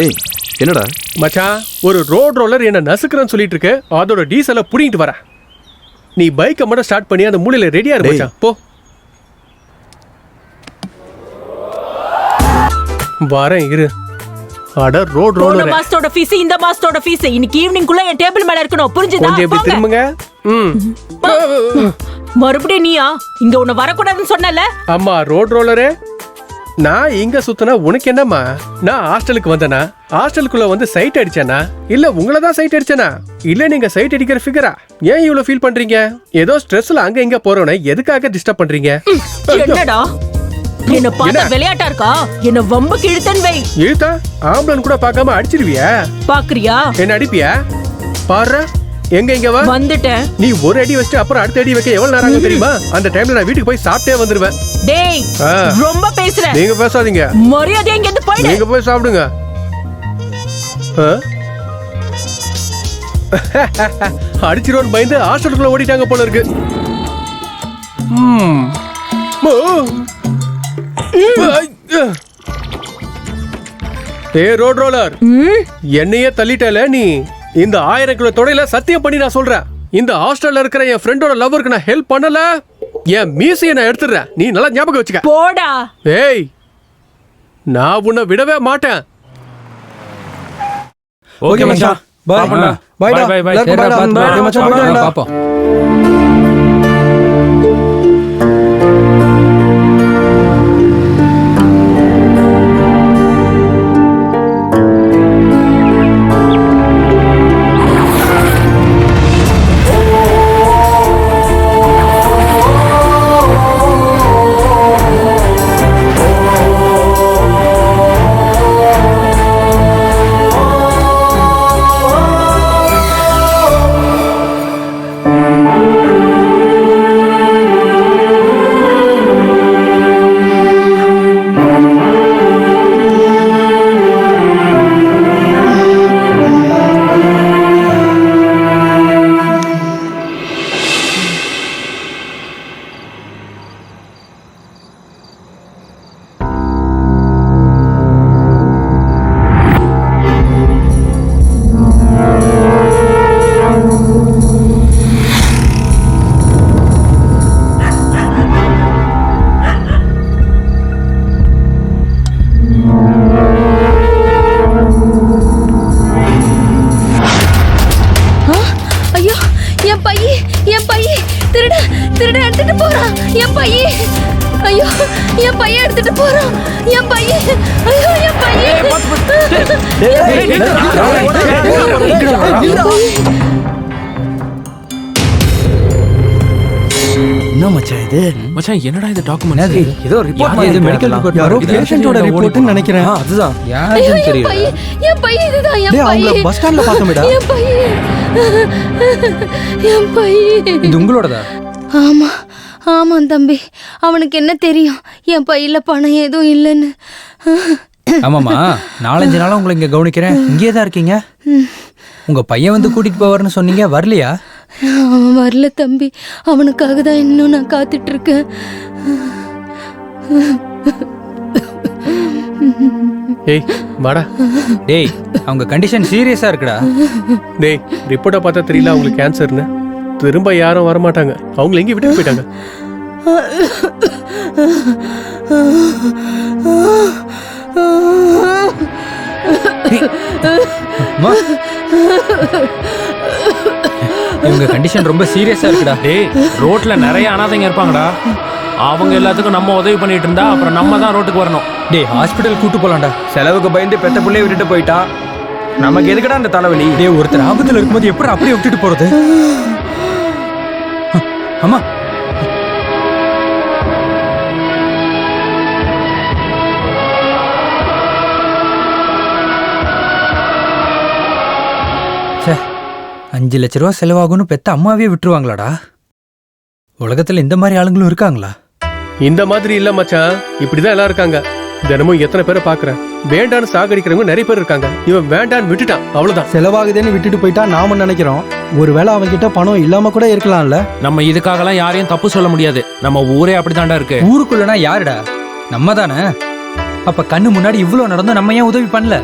ஏய் என்னடா மச்சான், ஒரு ரோட் ரோலர் என்ன நசுக்குறன்னு சொல்லிட்டு இருக்கு. அதோட டீசலை புடிங்கிட்டு வர. நீ பைக்கை மட்டும் ஸ்டார்ட் பண்ணி அந்த மூலையில ரெடியா இரு மச்சான். போ. வரேன் இரு. அட ரோட் ரோலர். போன மாசத்தோட ஃபீஸ் இந்த மாசத்தோட ஃபீஸ் இன்னைக்கு ஈவினிங் குள்ள என் டேபிள் மேல இருக்கணும். புரிஞ்சுதா? கொஞ்சம் இப்படி திரும்புங்க. மறுபடியும் நீயா? இங்க உன்னை வரக்கூடாதுன்னு சொன்னல. அம்மா ரோட் ரோலரே, நான் இங்க சுத்தினா உனக்கு என்னம்மா? நான் ஹாஸ்டலுக்கு வந்தேனா? ஹாஸ்டலுக்குள்ள வந்து சைட் அடிச்சேனா? இல்ல உங்களை தான் சைட் அடிச்சேனா? இல்ல நீங்க சைட் அடிக்கிற ஃபிகரா? ஏன் இவ்வளவு ஃபீல் பண்றீங்க? ஏதோ ஸ்ட்ரெஸ்ல அங்க இங்க போறவனே எதுக்காக டிஸ்டர்ப் பண்றீங்க? என்னடா என்ன பார்த்தா விளையாட்டா இருக்கா? என்ன வம்புக்கு இழுத்தன் வை. இழுத்தா ஆம்பளன் கூட பார்க்காம அடிச்சிருவியா? பாக்குறியா? என்ன அடிப்பியா? பாரு எங்க இங்க வா. வந்துட்டேன். நீ ஒரு அடி வச்சிட்டு அப்புறம் அடுத்த அடி வைக்க எவ்வளவு நேரம் ஆகும் தெரியுமா? அந்த டைம்ல நான் வீட்டுக்கு போய் சாப்பிட்டே வந்துருவேன். டேய் ரொம்ப பேசுற. நீங்க பேசாதீங்க. மரியாதையா இங்க இருந்து போயிடு. நீங்க போய் சாப்பிடுங்க. அடிச்சிரோன்னு பயந்து ஹாஸ்டலுக்குள்ள ஓடிட்டாங்க போல இருக்கு. ஏய் ரோட் ரோலர், என்னையே தள்ளிட்டல நீ. இந்த 1000 கிலோ தொடையில சத்தியம் பண்ணி நான் சொல்றேன், இந்த ஹாஸ்டல்ல இருக்கிற என் ஃப்ரெண்டோட லவருக்கு நான் ஹெல்ப் பண்ணல. என் மீசையை நான் எடுத்துறேன். நீ நல்லா ஞாபகம் வச்சுக்க. போடா. ஏய், நான் உன்னை விடவே மாட்டேன். ஓகே மச்சான், பை பை பை பை. சரி மச்சான், பாப்போம். எடுத்துட்டு போறான் என் பையன். ஐயோ என் பையன் எடுத்துட்டு போறான் என் பையன். ஐயோ என் பையன். என்ன மச்சான் இது? மச்சான் என்னடா இந்த டாக்குமெண்ட்? ஏதோ ரிப்போர்ட், இது மெடிக்கல் ரிப்போர்ட். யாரோ பேஷண்டோட ரிப்போர்ட்னு நினைக்கிறேன். அதுதான் யாருன்னு தெரியல. என் பையன் இதுதான் என் பையன். அவங்கள பஸ் ஸ்டாண்ட்ல பார்த்தோமேடா. என் பையன். என் பையன். இது உங்களோடதா? ஆமா ஆமாம் தம்பி. அவனுக்கு என்ன தெரியும் என் பையில பணம் எதுவும் இல்லைன்னு. ஆமாம்மா, 4-5 நாளா உங்களை இங்க கவனிக்கிறேன். இங்கே தான் இருக்கீங்க. உங்க பையன் வந்து கூட்டிட்டு போவார்னு சொன்னீங்க, வரலையா? அவன் வரல தம்பி. அவனுக்காக தான் இன்னும் நான் காத்துட்டு இருக்கேன். ஏய் வாடா. டேய் அவங்க கண்டிஷன் சீரியஸா இருக்குடா. டேய் ரிப்போர்ட்டை பார்த்தா தெரியல அவங்களுக்கு கேன்சர்னு. திரும்ப யாரும் வரமாட்டாங்க. அவங்கள எங்கேயும் விட்டு போயிட்டாங்க. அம்மா. இவங்க கண்டிஷன் ரொம்ப சீரியஸா இருக்குடா. டேய் ரோட்ல நிறைய அனாதைங்க இருப்பாங்கடா. அவங்க எல்லாத்துக்கும் நம்ம உதவி பண்ணிட்டு இருந்தா அப்புறம் நம்ம தான் ரோட்டுக்கு வரணும். டேய் ஹாஸ்பிடல் கூட்டு போலாம்டா. செலவுக்கு பயந்து பெத்த புள்ளைய விட்டுட்டு போயிட்டா நமக்கு எதுக்குடா அந்த தலைவலி? டேய் ஒருத்தர் ஆபத்துல இருக்கும்போது எப்படி அப்படியே விட்டுட்டு போறது? அம்மா சே 5 லட்ச ரூபா செலவாகும்னு பெத்த அம்மாவே விட்டுருவாங்களாடா? உலகத்துல இந்த மாதிரி ஆளுங்களும் இருக்காங்களா? இந்த மாதிரி இல்ல மச்சான், இப்படிதான் எல்லாம் இருக்காங்க. தினமும் எத்தனை பேரை பாக்குறேன். வேண்டான்னு சாகடிக்கிறவங்க நிறைய பேர் இருக்காங்க. இவன் வேண்டான்னு விட்டுட்டான், அவ்வளவுதான். செலவாகுதுன்னு விட்டுட்டு போயிட்டா நாம நினைக்கிறோம், ஒருவேளை அவன் கிட்ட பணம் இல்லாம கூட இருக்கலாம்ல. நம்ம இதுக்காகலாம் யாரையும் தப்பு சொல்ல முடியாது. நம்ம ஊரே அப்படித்தான்டா இருக்கு. ஊருக்குள்ளனா யாருடா? நம்ம தானே. அப்ப கண்ணு முன்னாடி இவ்வளவு நடந்தும் நம்ம ஏன் உதவி பண்ணல?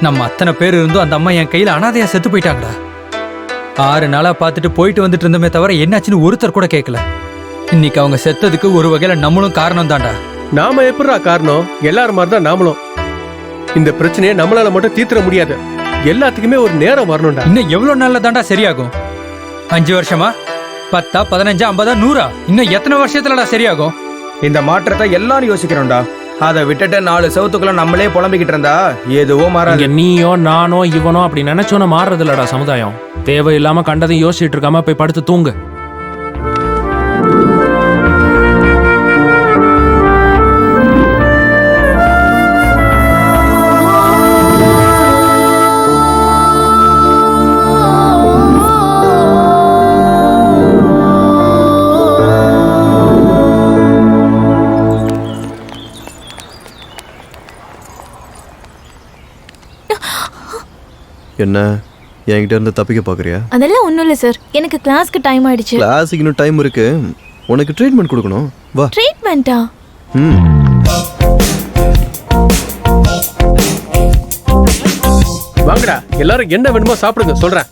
நம்ம அத்தனை பேர் இருந்தும் அந்த அம்மா என் கையில அனாதையா செத்து போயிட்டாங்கடா. 6 நாளா பார்த்துட்டு போயிட்டு வந்துட்டு இருந்தோமே தவிர என்னாச்சுன்னு ஒருத்தர் கூட கேட்கல. இன்னைக்கு அவங்க செத்ததுக்கு ஒரு வகையில நம்மளும் காரணம் தான்டா. நாம எப்படிடா காரணம்? எல்லாரும் மாதிரி தான் நாமளும். இந்த பிரச்சனையை நம்மளால மட்டும் தீர்த்திட முடியாது. எல்லாத்துக்குமே ஒரு நேரம் வரணும்டா. இன்னும் எவ்வளவு நாள்ல தான்டா சரியாகும்? 5 வருஷமா? 10, 15, 50, 100? இன்னும் எத்தனை வருஷத்துலடா சரியாகும்? இந்த மாற்றத்தை எல்லாரும் யோசிக்கிறோம்டா. அதை விட்டுட்டு 4 செவத்துக்குள்ள நம்மளே புலம்பிக்கிட்டு இருந்தா எதுவும் மாறாது. இங்க நீயோ நானோ இவனோ அப்படி நினைச்சோன்னு மாறுறது இல்லடா சமுதாயம். தேவையில்லாம கண்டதையும் யோசிச்சுட்டு இருக்காம போய் படுத்து தூங்கு. என்ன என்கிட்ட இருந்து தப்பிக்க பாக்குறியா? அதெல்லாம் ஒன்றும் இல்லை சார், எனக்கு கிளாஸ்க்கு டைம் ஆயிடுச்சு. கிளாஸுக்கு இன்னும் டைம் இருக்கு. உனக்கு ட்ரீட்மெண்ட் கொடுக்கணும். வா. ட்ரீட்மெண்ட்டா? வாங்கடா, எல்லாரும் என்ன வேணுமோ சாப்பிடுங்க, சொல்றேன்.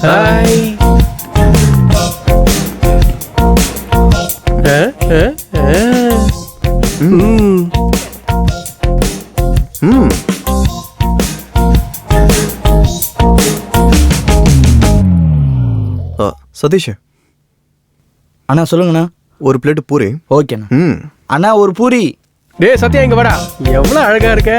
ஹாய். சதீஷ் அண்ணா சொல்லுங்கண்ணா. ஒரு பிளேட் பூரி. ஓகேண்ணா. அண்ணா ஒரு பூரி. டேய் சத்யா இங்க வாடா. எவ்வளவு அழகா இருக்க.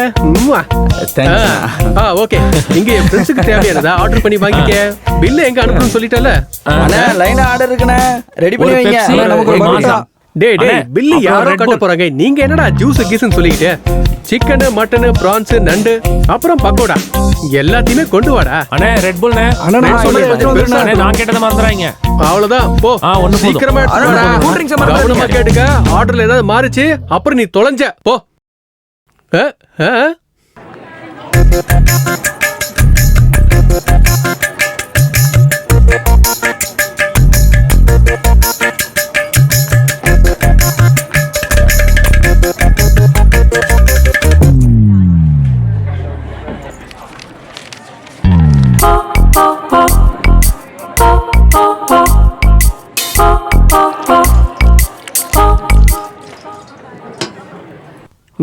ஓகே, இங்க என் ஃப்ரெண்ட்ஸ்க்கு தேவையானதா ஆர்டர் பண்ணி வாங்கிக்க. பில்ல எங்க அனுப்பணும்னு சொல்லிட்டல. அண்ணா லைனா ஆர்டர் இருக்குண்ணே, ரெடி பண்ணி வைங்க. நமக்கு ஒரு மாசா. டேய் பில்லு யாரோ கட்ட போறாங்க. நீங்க என்னடா ஜூஸ் கீஸ்னு சொல்லிக்கிட்டு? சிக்கன், மட்டன், பிரான்ஸ், நண்டு, அப்புறம் பக்கோடா எல்லாத்தையுமே கொண்டு வாடா. அண்ணே ரெட் புல்ண்ணே. நான் கேட்டதை மறந்துறாங்க. அவ்வளவுதான் போ. சீக்கிரமா கவனமா கேட்டுக்க. ஆர்டர்ல ஏதாவது மாறிச்சு அப்புறம் நீ தொலைஞ்ச போ.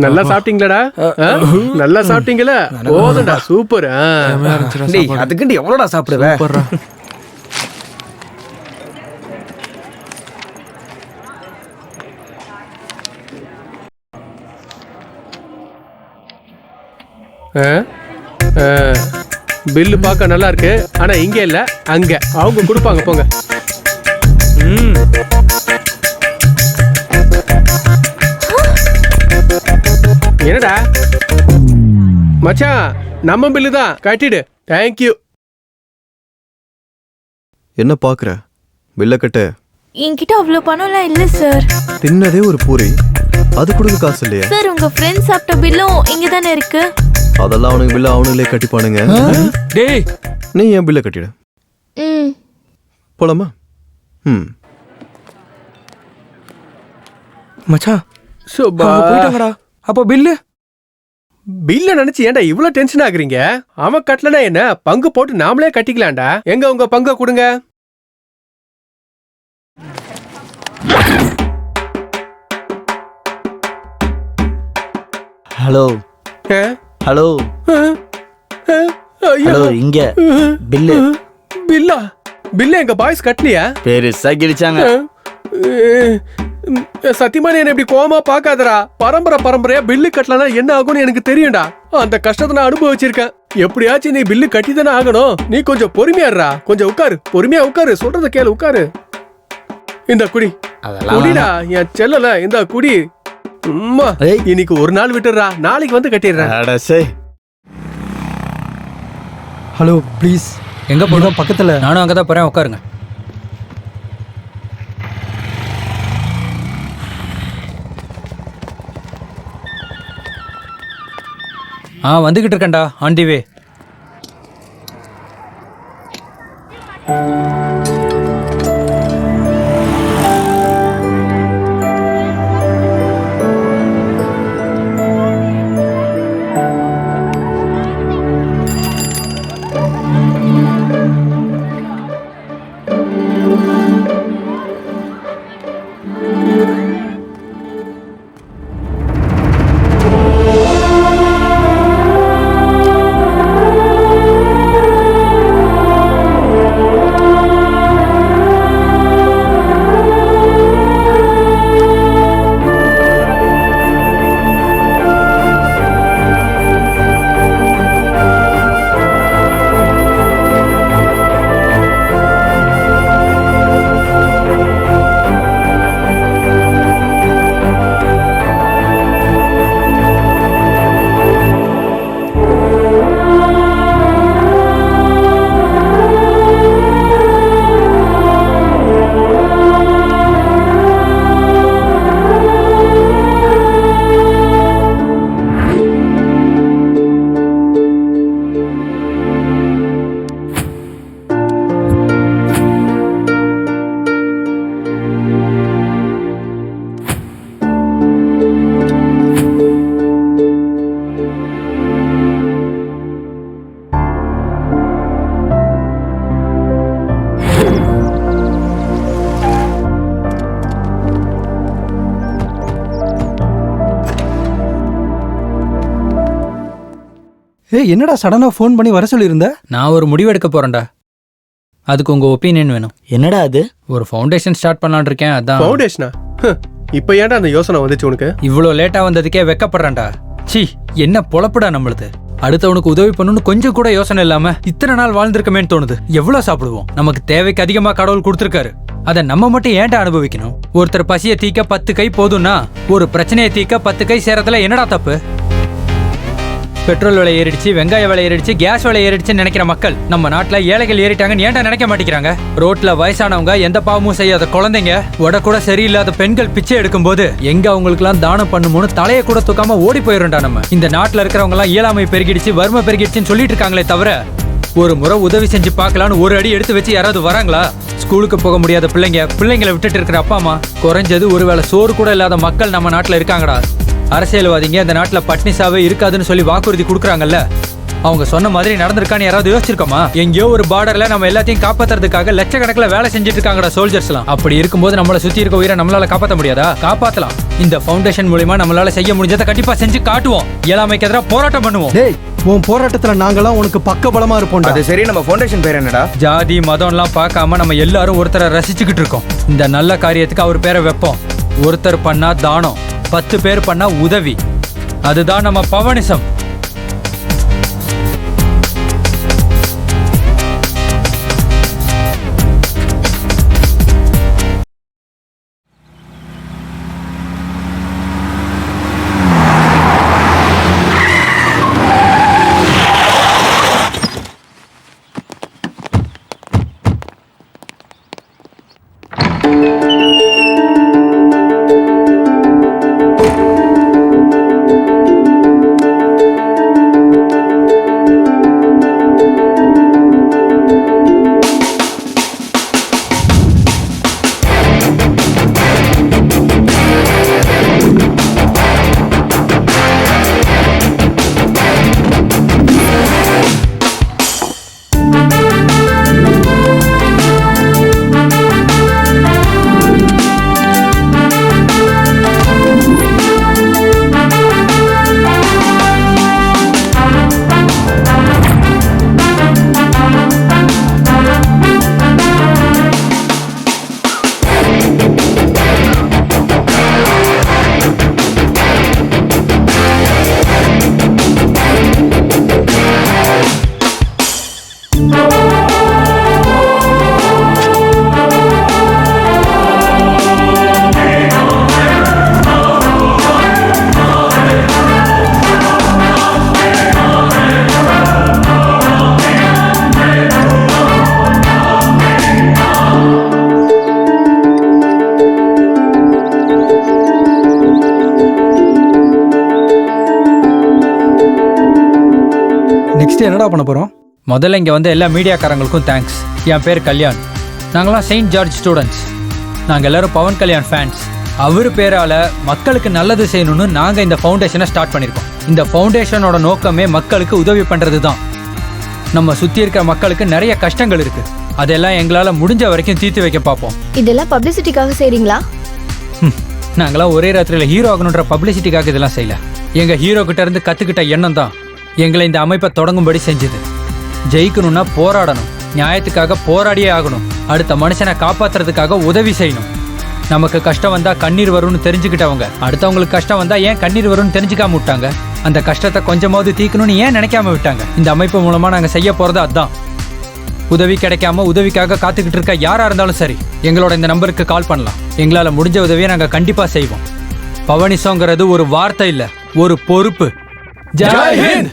நல்லா சாப்பிட்டீங்களா? நல்லா சாப்பிட்டீங்களா? போதும்டா, சூப்பர். அதுக்கு எவ்வளோடா சாப்பிடுவேன்? பில்லு பார்க்க நல்லா இருக்கு, ஆனா இங்க இல்ல அங்க. அவங்க கொடுப்பாங்க, போங்க. என்னடா மச்சான், நம்ம பில்லு தான், கட்டிடு. தேங்க்யூ. என்ன பாக்குற? பில்ல கட்டு. என்கிட்ட அவ்வளோ பணம்லாம் இல்லை சார். தின்னதே ஒரு பூரி, அது கொடுக்க காசு இல்லையா? சார் உங்க ஃப்ரெண்ட்ஸ் சாப்பிட்ட பில்லும் இங்க தானே இருக்கு. அதெல்லாம் அவனுக்கு பில்ல அவனுங்களே கட்டிப்பானுங்க. டேய் நீ ஏன் பில்ல கட்டிடு. போலாமா? மச்சான் போயிட்டாங்கடா. அப்ப பில்ல நினைச்சு ஏன்டா இவ்வளவு டென்ஷன் ஆகுறீங்க? அவன் கட்டலனா என்ன, பங்கு போட்டு நாமளே கட்டிக்கலாம்டா. எங்க உங்க பங்கை கொடுங்க. ஹலோ ஹலோ ஹலோ, இங்க பில்ல எங்க பாய்ஸ் கட்டலையா? பெருசா கிழிச்சாங்க. சத்தியமா என்ன இப்படி கோவமா பாக்காதடா. பரம்பரையா பில்லு கட்டலனா என்ன ஆகும்னு எனக்கு தெரியும்டா. அந்த கஷ்டத்தை நான் அனுபவிச்சிருக்கேன். எப்படியாச்சும் நீ பில்லு கட்டி தானே ஆகணும். நீ கொஞ்சம் பொறுமையாடுறா. கொஞ்சம் உட்காரு, பொறுமையா உட்காரு, சொல்றத கேளு, உட்காரு. இந்த குடி குடிடா என் செல்லல, இந்த குடி. இன்னைக்கு ஒரு நாள் விட்டுறா, நாளைக்கு வந்து கட்டிடுறேன். Hello please. எங்க போனோம்? பக்கத்துல. நானும் அங்கதான் போறேன், உட்காருங்க. வந்துகிட்டு இருக்கேன்டா, ஆன் தி வே. என்னடா சடனா ஃபோன் பண்ணி வர சொல்லியிருந்த? நான் ஒரு முடிவு எடுக்க போறேன்டா. அதுக்கு உங்க ஒப்பீனியன் வேணும். என்னடா அது? ஒரு ஃபவுண்டேஷன் ஸ்டார்ட் பண்ணலாம்னு இருக்கேன். அதான். ஃபவுண்டேஷனா? இப்போ ஏன்டா அந்த யோசனை வந்துச்சு உனக்கு? இவ்வளோ லேட்டா வந்ததுக்கே வெக்கப்படுறேன்டா. சி, என்ன பொழப்புடா நம்மளுது. அடுத்தவனுக்கு உதவி பண்ணணும்னு கொஞ்சம் கூட யோசனை இல்லாம இத்தனை நாள் வாழ்ந்திருக்கமேன்னு தோணுது. எவ்வளவு சாப்பிடுவோம்? நமக்கு தேவைக்கு அதிகமா கடவுள் கொடுத்துருக்காரு. அதை நம்ம மட்டும் ஏன்டா அனுபவிக்கணும்? ஒருத்தர் பசியை தீக்க 10 கை போதும்னா ஒரு பிரச்சனையை தீக்க 10 கை சேரத்துல என்னடா தப்பு? பெட்ரோல் விலை ஏறிடுச்சு, வெங்காய விலை ஏறிடுச்சு, கேஸ் விலை ஏறிடுச்சுன்னு நினைக்கிற மக்கள் நம்ம நாட்டுல ஏழைகள் ஏறிட்டாங்கன்னு ஏன்டா நினைக்க மாட்டேங்கிறாங்க? ரோட்ல வயசானவங்க, எந்த பாவமும் செய்யாத குழந்தைங்க, உட கூட சரியில்லாத பெண்கள் பிச்சை எடுக்கும் போது எங்க அவங்களுக்கு எல்லாம் தானம் பண்ணுமோன்னு தலையை கூட தூக்காம ஓடி போயிருண்டா. நம்ம இந்த நாட்டுல இருக்கிறவங்க எல்லாம் இயலாமை பெருகிடுச்சு, வறுமை பெருகிடுச்சுன்னு சொல்லிட்டு இருக்காங்களே தவிர ஒரு முறை உதவி செஞ்சு பார்க்கலான்னு ஒரு அடி எடுத்து வச்சு யாராவது வராங்களா? ஸ்கூலுக்கு போக முடியாத பிள்ளைங்களை விட்டுட்டு இருக்கிற அப்பா அம்மா, குறைஞ்சது ஒருவேளை சோறு கூட இல்லாத மக்கள் நம்ம நாட்டுல இருக்காங்கடா. அரசியல்வாதிங்க இந்த நாட்டுல பட்னிசாவே இருக்காதுன்னு சொல்லி வாக்குறுதி கொடுக்குறாங்கல்ல, அவங்க சொன்ன மாதிரி நடந்திருக்கான்னு யாராவது யோசிச்சிருக்கோமா? எங்கேயோ ஒரு பார்டர்ல நம்ம எல்லாத்தையும் காப்பாத்துறதுக்காக லட்சக்கணக்கில் வேலை செஞ்சுட்டு இருக்காங்கடா சோல்ஜர்ஸ் எல்லாம். அப்படி இருக்கும்போது நம்மள சுத்தி இருக்க உயிரை நம்மளால காப்பாற்ற முடியாதா? காப்பாத்தலாம். இந்த ஃபவுண்டேஷன் மூலமா நம்மளால செய்ய முடிஞ்சதை கண்டிப்பா செஞ்சு காட்டுவோம். இயலாமைக்கு எதிராக போராட்டம் பண்ணுவோம். டேய், உன் போராட்டத்துல நாங்கெல்லாம் உனக்கு பக்க பலமா இருப்போம். அது சரி, நம்ம ஃபவுண்டேஷன் பேர் என்னடா? ஜாதி மதம் எல்லாம் பார்க்காம நம்ம எல்லாரும் ஒருத்தரை ரசிச்சுக்கிட்டு இருக்கோம். இந்த நல்ல காரியத்துக்கு அவர் பேரை வைப்போம். ஒருத்தர் பண்ணா தானம், 10 பேர் பண்ணா உதவி. அதுதான் நம்ம பவனிசம். நெக்ஸ்ட் என்னடா பண்ண போறோம்? முதல்ல இங்கே வந்து எல்லா மீடியாக்காரங்களுக்கும் தேங்க்ஸ். என் பேர் கல்யாண். நாங்களாம் செயின்ட் ஜார்ஜ் ஸ்டூடெண்ட்ஸ். நாங்கள் எல்லாரும் பவன் கல்யாண் ஃபேன்ஸ். அவர் பேரால் மக்களுக்கு நல்லது செய்யணும்னு நாங்கள் இந்த ஃபவுண்டேஷனை ஸ்டார்ட் பண்ணியிருக்கோம். இந்த ஃபவுண்டேஷனோட நோக்கமே மக்களுக்கு உதவி பண்ணுறது தான். நம்ம சுற்றி இருக்கிற மக்களுக்கு நிறைய கஷ்டங்கள் இருக்குது. அதெல்லாம் எங்களால் முடிஞ்ச வரைக்கும் தீர்த்து வைக்க பார்ப்போம். இதெல்லாம் பப்ளிசிட்டிக்காக செய்றீங்களா? நாங்களாம் ஒரே ராத்திரியில் ஹீரோ ஆகணுன்ற பப்ளிசிட்டிக்காக இதெல்லாம் செய்யல. எங்கள் ஹீரோ கிட்ட இருந்து கற்றுக்கிட்ட எண்ணம் தான் எங்களை இந்த அமைப்பை தொடங்கும்படி செஞ்சுது. ஜெயிக்கணும்னா போராடணும், நியாயத்துக்காக போராடியே ஆகணும், அடுத்த மனுஷனை காப்பாற்றுறதுக்காக உதவி செய்யணும். நமக்கு கஷ்டம் வந்தால் கண்ணீர் வரும்னு தெரிஞ்சுக்கிட்டவங்க அடுத்தவங்களுக்கு கஷ்டம் வந்தால் ஏன் கண்ணீர் வரும்னு தெரிஞ்சுக்காம விட்டாங்க. அந்த கஷ்டத்தை கொஞ்சமாவது தீக்கணும்னு ஏன் நினைக்காம விட்டாங்க. இந்த அமைப்பு மூலமாக நாங்கள் செய்ய போகிறது அதுதான். உதவி கிடைக்காம உதவிக்காக காத்துக்கிட்டு இருக்க யாராக இருந்தாலும் சரி, எங்களோட இந்த நம்பருக்கு கால் பண்ணலாம். எங்களால் முடிஞ்ச உதவியை நாங்கள் கண்டிப்பாக செய்வோம். பவனிசோங்கிறது ஒரு வார்த்தை இல்லை, ஒரு பொறுப்பு. ஜெய் ஹிந்த்.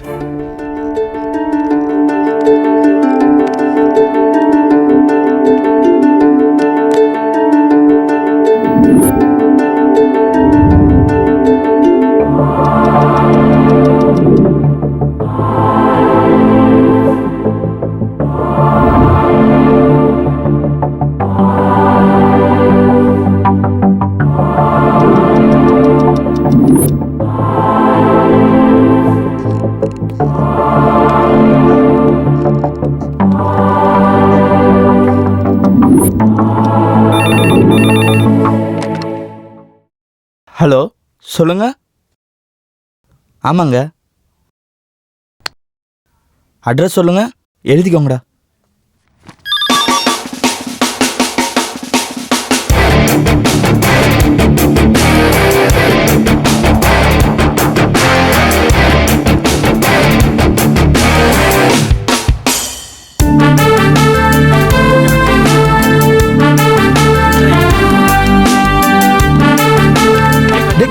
ஹலோ, சொல்லுங்க. ஆமாங்க. அட்ரஸ் சொல்லுங்க, எழுதிக்கோங்கடா.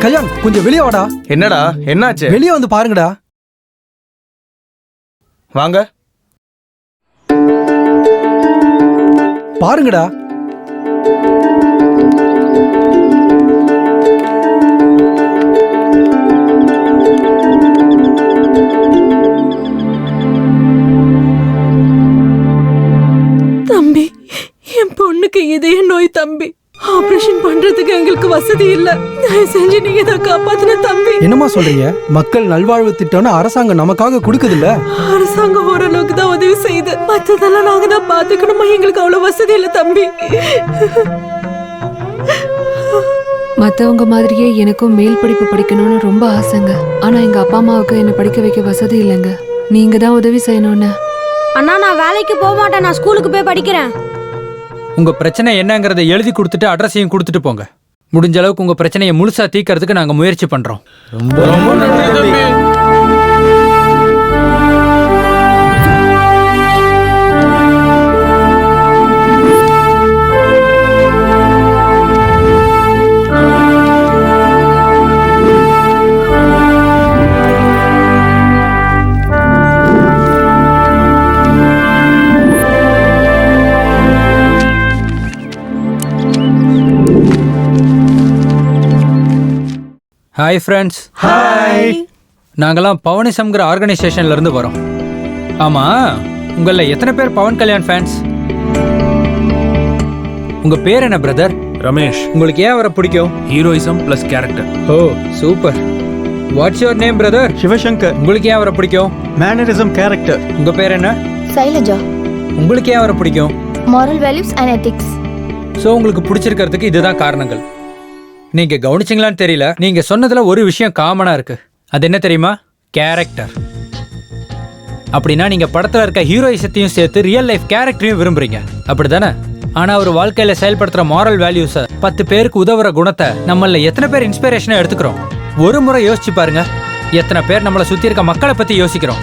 கல்யாண், கொஞ்சம் வெளியே வாடா. என்னடா, என்னாச்சு? வெளியே வந்து பாருங்கடா. வாங்க. பாருங்கடா. தம்பி, என் பொண்ணுக்கு இதய நோய் தம்பி. ஆபரேஷன் பண்றதுக்கு எங்களுக்கு வசதி இல்ல. தயவு செஞ்சு நீங்க இதை காப்பாத்துன தம்பி. என்னமா சொல்றீங்க? மக்கள் நல்வாழ்வு திட்டம்னு அரசாங்கம் நமக்காக கொடுக்குது இல்ல? அரசாங்கம் ஓரளவுக்கு தான் உதவி செய்யுது, மத்ததெல்லாம் நாங்க தான் பாத்துக்கணுமா? எங்களுக்கு அவ்வளவு வசதி இல்ல தம்பி. மத்தவங்க மாதிரியே எனக்கும் மேல் படிப்பு படிக்கணும்னு ரொம்ப ஆசைங்க. ஆனா எங்க அப்பா அம்மாவுக்கு என்ன படிக்க வைக்க வசதி இல்லைங்க. நீங்க தான் உதவி செய்யணும்னு. அண்ணா, நான் வேலைக்கு போக மாட்டேன். நான் ஸ்கூலுக்கு போய் படிக்கிறேன். உங்க பிரச்சனை என்னங்கறதை எழுதி கொடுத்துட்டு அட்ரஸையும் கொடுத்துட்டு போங்க. முடிஞ்ச அளவுக்கு உங்க பிரச்சனையை முழுசா தீர்க்கறதுக்கு நாங்க முயற்சி பண்றோம். ரொம்ப நன்றி தம்பி. Hi friends. ஹாய். நாங்களாம் பவனிசம்ங்கிற ஆர்கனைசேஷன்ல இருந்து வரோம். ஆமா, உங்கள எத்தனை பேர் பவன் கல்யாண் ஃபேன்ஸ்? உங்க பேர் என்ன பிரதர்? ரமேஷ். உங்களுக்கு ஏன் அவரை பிடிக்கும்? Heroism plus character. Oh super. What's your name brother? Sivasankar. உங்களுக்கு ஏன் அவரை பிடிக்கும்? Mannerism character. உங்க பேர் என்ன? சைலஜா. உங்களுக்கு ஏன் அவரை பிடிக்கும்? Moral values and ethics. So உங்களுக்கு பிடிச்சிருக்கிறதுக்கு இதுதான் காரணங்கள். நீங்க கவனிச்சிங்களான்னு தெரியல, நீங்க சொன்னதுல ஒரு விஷயம் காமனா இருக்கு. அது என்ன தெரியுமா? கேரக்டர். அப்படின்னா நீங்க படத்துல இருக்க ஹீரோயிசத்தையும் சேர்த்து ரியல் லைஃப் கேரக்டரையும் விரும்புறீங்க, அப்படிதானே? ஆனா ஒரு வாழ்க்கையில செயல்படுத்துற மாரல் வேல்யூஸை, 10 பேருக்கு உதவுற குணத்தை நம்மள எத்தனை பேர் இன்ஸ்பிரேஷனா எடுத்துக்கிறோம்? ஒரு முறை யோசிச்சு பாருங்க. எத்தனை பேர் நம்மளை சுத்தி இருக்க மக்களை பத்தி யோசிக்கிறோம்?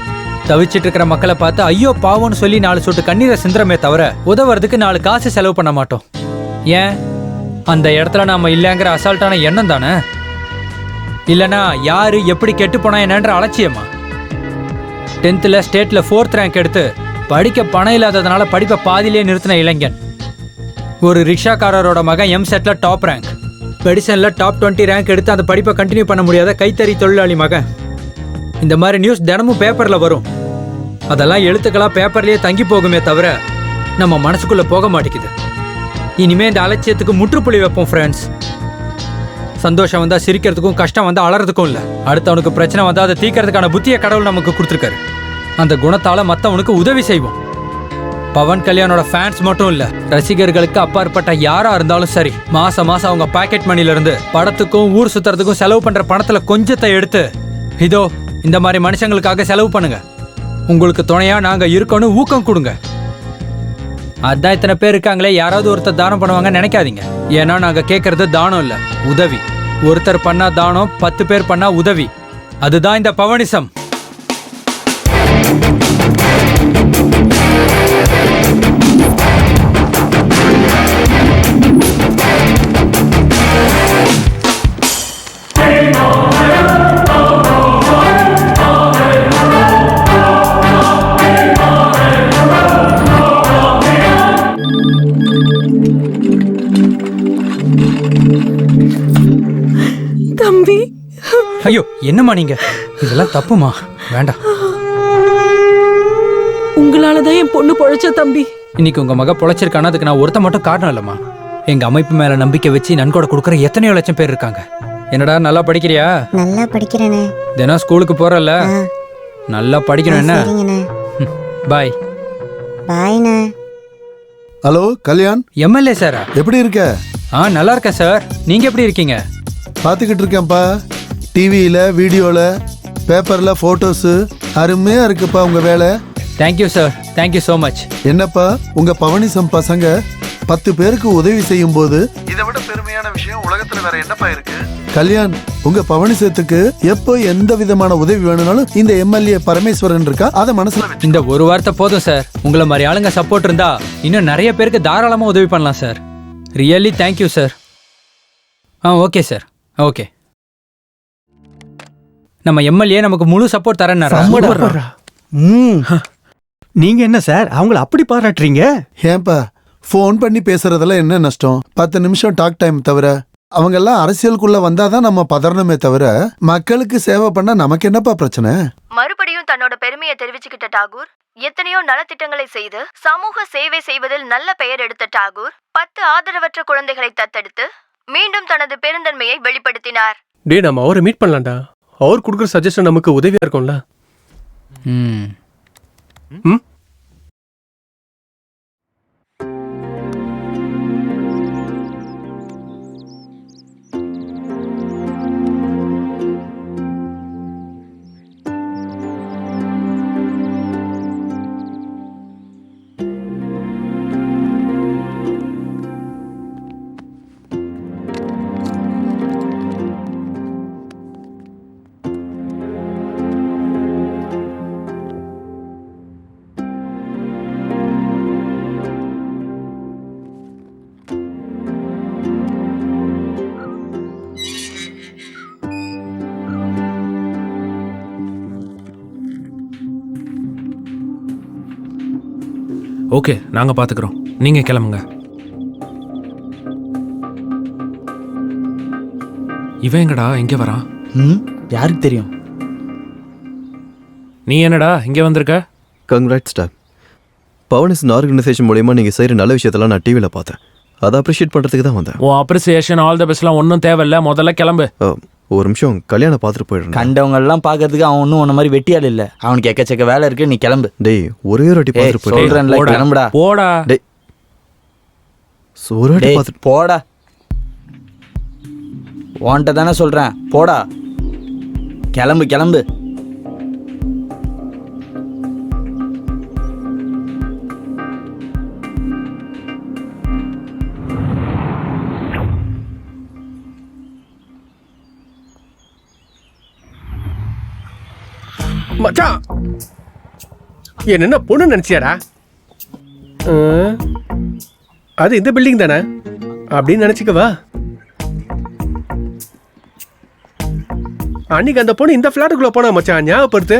தவிச்சிட்டு இருக்கிற மக்களை பார்த்து ஐயோ பாவம்னு சொல்லி 4 சொட்டு கண்ணீரை சிந்துறமே தவிர உதவுறதுக்கு 4 காசு செலவு பண்ண மாட்டோம். ஏன்? அந்த இடத்துல நாம இல்லைங்கிற அசால்ட்டான எண்ணம் தானே? இல்லைனா யாரு எப்படி கெட்டு போனா என்னன்ற அலட்சியமா? 10th ஸ்டேட்ல 4th ரேங்க் எடுத்து படிக்க பணம் இல்லாததுனால படிப்பை பாதியிலே நிறுத்தின இளைஞன். ஒரு ரிக்ஷாக்காரரோட மகன் எம்செட்ல டாப் ரேங்க், மெடிசன்ல டாப் 20 ரேங்க் எடுத்து அந்த படிப்பை கண்டினியூ பண்ண முடியாத கைத்தறி தொழிலாளி மகன். இந்த மாதிரி நியூஸ் தினமும் பேப்பர்ல வரும். அதெல்லாம் எழுத்துக்களா பேப்பர்லயே தங்கி போகுமே தவிர நம்ம மனசுக்குள்ள போக மாட்டேங்குது. இனிமே இந்த அலட்சியத்துக்கு முற்றுப்புள்ளி வைப்போம் ஃப்ரெண்ட்ஸ். சந்தோஷம் வந்தா சிரிக்கிறதுக்கும், கஷ்டம் வந்தா அலறதுக்கும் இல்ல. அடுத்தவனுக்கு பிரச்சனை வந்தா அதை தீர்க்கறதுக்கான புத்திய கடவுள் நமக்கு கொடுத்துருக்காரு. அந்த குணத்தால மத்தவனுக்கு உதவி செய்வோம். பவன் கல்யாணோட ஃபேன்ஸ் மட்டும் இல்ல, ரசிகர்களுக்கு அப்பாற்பட்ட யாரா இருந்தாலும் சரி, மாசம் மாசம் அவங்க பாக்கெட் மணில இருந்து படத்துக்கும் ஊர் சுத்துறதுக்கும் செலவு பண்ற பணத்துல கொஞ்சத்தை எடுத்து இதோ இந்த மாதிரி மனுஷங்களுக்காக செலவு பண்ணுங்க. உங்களுக்கு துணையா நாங்க இருக்கணும், ஊக்கம் கொடுங்க. அதான் இத்தனை பேர் இருக்காங்களே, யாராவது ஒருத்தர் தானம் பண்ணுவாங்க நினைக்காதீங்க. ஏன்னா நாங்க கேட்கறது தானம் இல்ல, உதவி. ஒருத்தர் பண்ணா தானம், 10 பேர் பண்ணா உதவி. அதுதான் இந்த பவனிசம். தம்பி, ஐயோ என்னம்மா நீங்க, இதெல்லாம் தப்புமா, வேண்டாம். உங்களாலதான் என் பொண்ணு பொழைச்ச தம்பி. இன்னைக்கு உங்க மக பொழைச்சிருக்கானா அதுக்கு நான் ஒருத்த மட்டும் காரணம் இல்லம்மா. எங்க அமைப்பு மேல நம்பிக்கை வச்சு நன்கொடை கொடுக்குற எத்தனையோ லட்சம் பேர் இருக்காங்க. என்னடா நல்லா படிக்கிறியா? நல்லா படிக்கிறேனே. தினம் ஸ்கூலுக்கு போறல, நல்லா படிக்கணும். என்ன? பாய். பாய்ண்ணே. ஹலோ கல்யாண், எம்எல்ஏ சாரா? எப்படி இருக்க? நல்லா இருக்கேன் சார். நீங்க எப்படி இருக்கீங்க? பார்த்துக்கிட்டு இருக்கேன்ப்பா. டிவியில், வீடியோவில், பேப்பரில் ஃபோட்டோஸு அருமையாக இருக்குப்பா உங்கள் வேலை. Thank you sir, thank you so much. என்னப்பா உங்கள் பவனிசம் பசங்க 10 பேருக்கு உதவி செய்யும் போது இதை விட பெருமையான விஷயம் உலகத்தில் வேற என்னப்பா இருக்கு? கல்யாண், உங்க பவனிசத்துக்கு எப்போ எந்த விதமான உதவி வேணும்னாலும் இந்த எம்எல்ஏ பரமேஸ்வரன் இருக்கா, அதை மனசுல இந்த ஒரு வார்த்தை போதும் சார். உங்களை மாதிரி ஆளுங்க சப்போர்ட் இருந்தா இன்னும் நிறைய பேருக்கு தாராளமா உதவி பண்ணலாம் sir. Really thank you sir. Okay sir, okay. நம்ம எம்எல்ஏ நமக்கு முழு சப்போர்ட் தரேன். நீங்க என்ன சார் அவங்கள அப்படி பாராட்டுறீங்க? ஏன்பா ஃபோன் பண்ணி பேசுறதெல்லாம் என்ன நஷ்டம்? 10 நிமிஷம் டாக் டைம் தவிர அவங்க எல்லாம் அரசியலுக்குள்ள வந்தாதான் நம்ம பதறணுமே தவிர மக்களுக்கு சேவை பண்ண நமக்கு என்னப்பா பிரச்சனை? மறுபடியும் தன்னோட பெருமையை தெரிவிச்சுக்கிட்ட டாகூர் எத்தனையோ நலத்திட்டங்களை செய்து சமூக சேவை செய்வதில் நல்ல பெயர் எடுத்த டாகூர் 10 ஆதரவற்ற குழந்தைகளை தத்தெடுத்து மீண்டும் தனது பெருந்தன்மையை வெளிப்படுத்தினார். டேய், நம்ம அவரை மீட் பண்ணலாம்டா. அவர் கொடுக்குற சஜஷன் நமக்கு உதவியா இருக்கும்ல. ஓகே, நாங்க பாத்துக்கிறோம். நீங்க கிளம்புங்க. இவன் எங்கடா இங்க வரான்? யாருக்கு தெரியும்? நீ என்னடா இங்க வந்திருக்க? Congrats talk. பவனிசன் ஆர்கனைசேஷன் மூலமா நீங்க செய்யற நல்ல விஷயத்தெல்லாம் நான் டிவியில பார்த்தேன். அதை அப்ரிஷியேட் பண்றதுக்கு தான் வந்தேன். ஓ அப்ரிசியேஷன், ஆல் த பெஸ்ட்லாம் ஒன்றும் தேவையில்ல. முதல்ல கிளம்பு. ஒரு நிமிஷம் கல்யாணம் பார்த்துட்டு போயிடுறேன். கண்டவங்க எல்லாம் பாக்கிறதுக்கு அவன் ஒன்னும் உன்ன மாதிரி வெட்டியால் இல்ல. அவனுக்கு எக்கச்சக்க வேலை இருக்கு. நீ கிளம்பு. டேய், ஒரே ஒரு வாட்டி பார்த்துட்டு போயிடுறேன். கிளம்புடா. போடா. டேய், ஒரு வாட்டி பார்த்துட்டு போடா. உன்கிட்ட தானே சொல்றேன், போடா. கிளம்பு கிளம்பு. மச்சான், என்ன பொண்ணு நினைச்சியாடா? அது இந்த பில்டிங் தானே அப்படின்னு நினைச்சுக்கவா? அன்னைக்கு அந்த பொண்ணு இந்த பிளாட்டுக்குள்ள போனா மச்சான், ஞாபகப்படுத்து.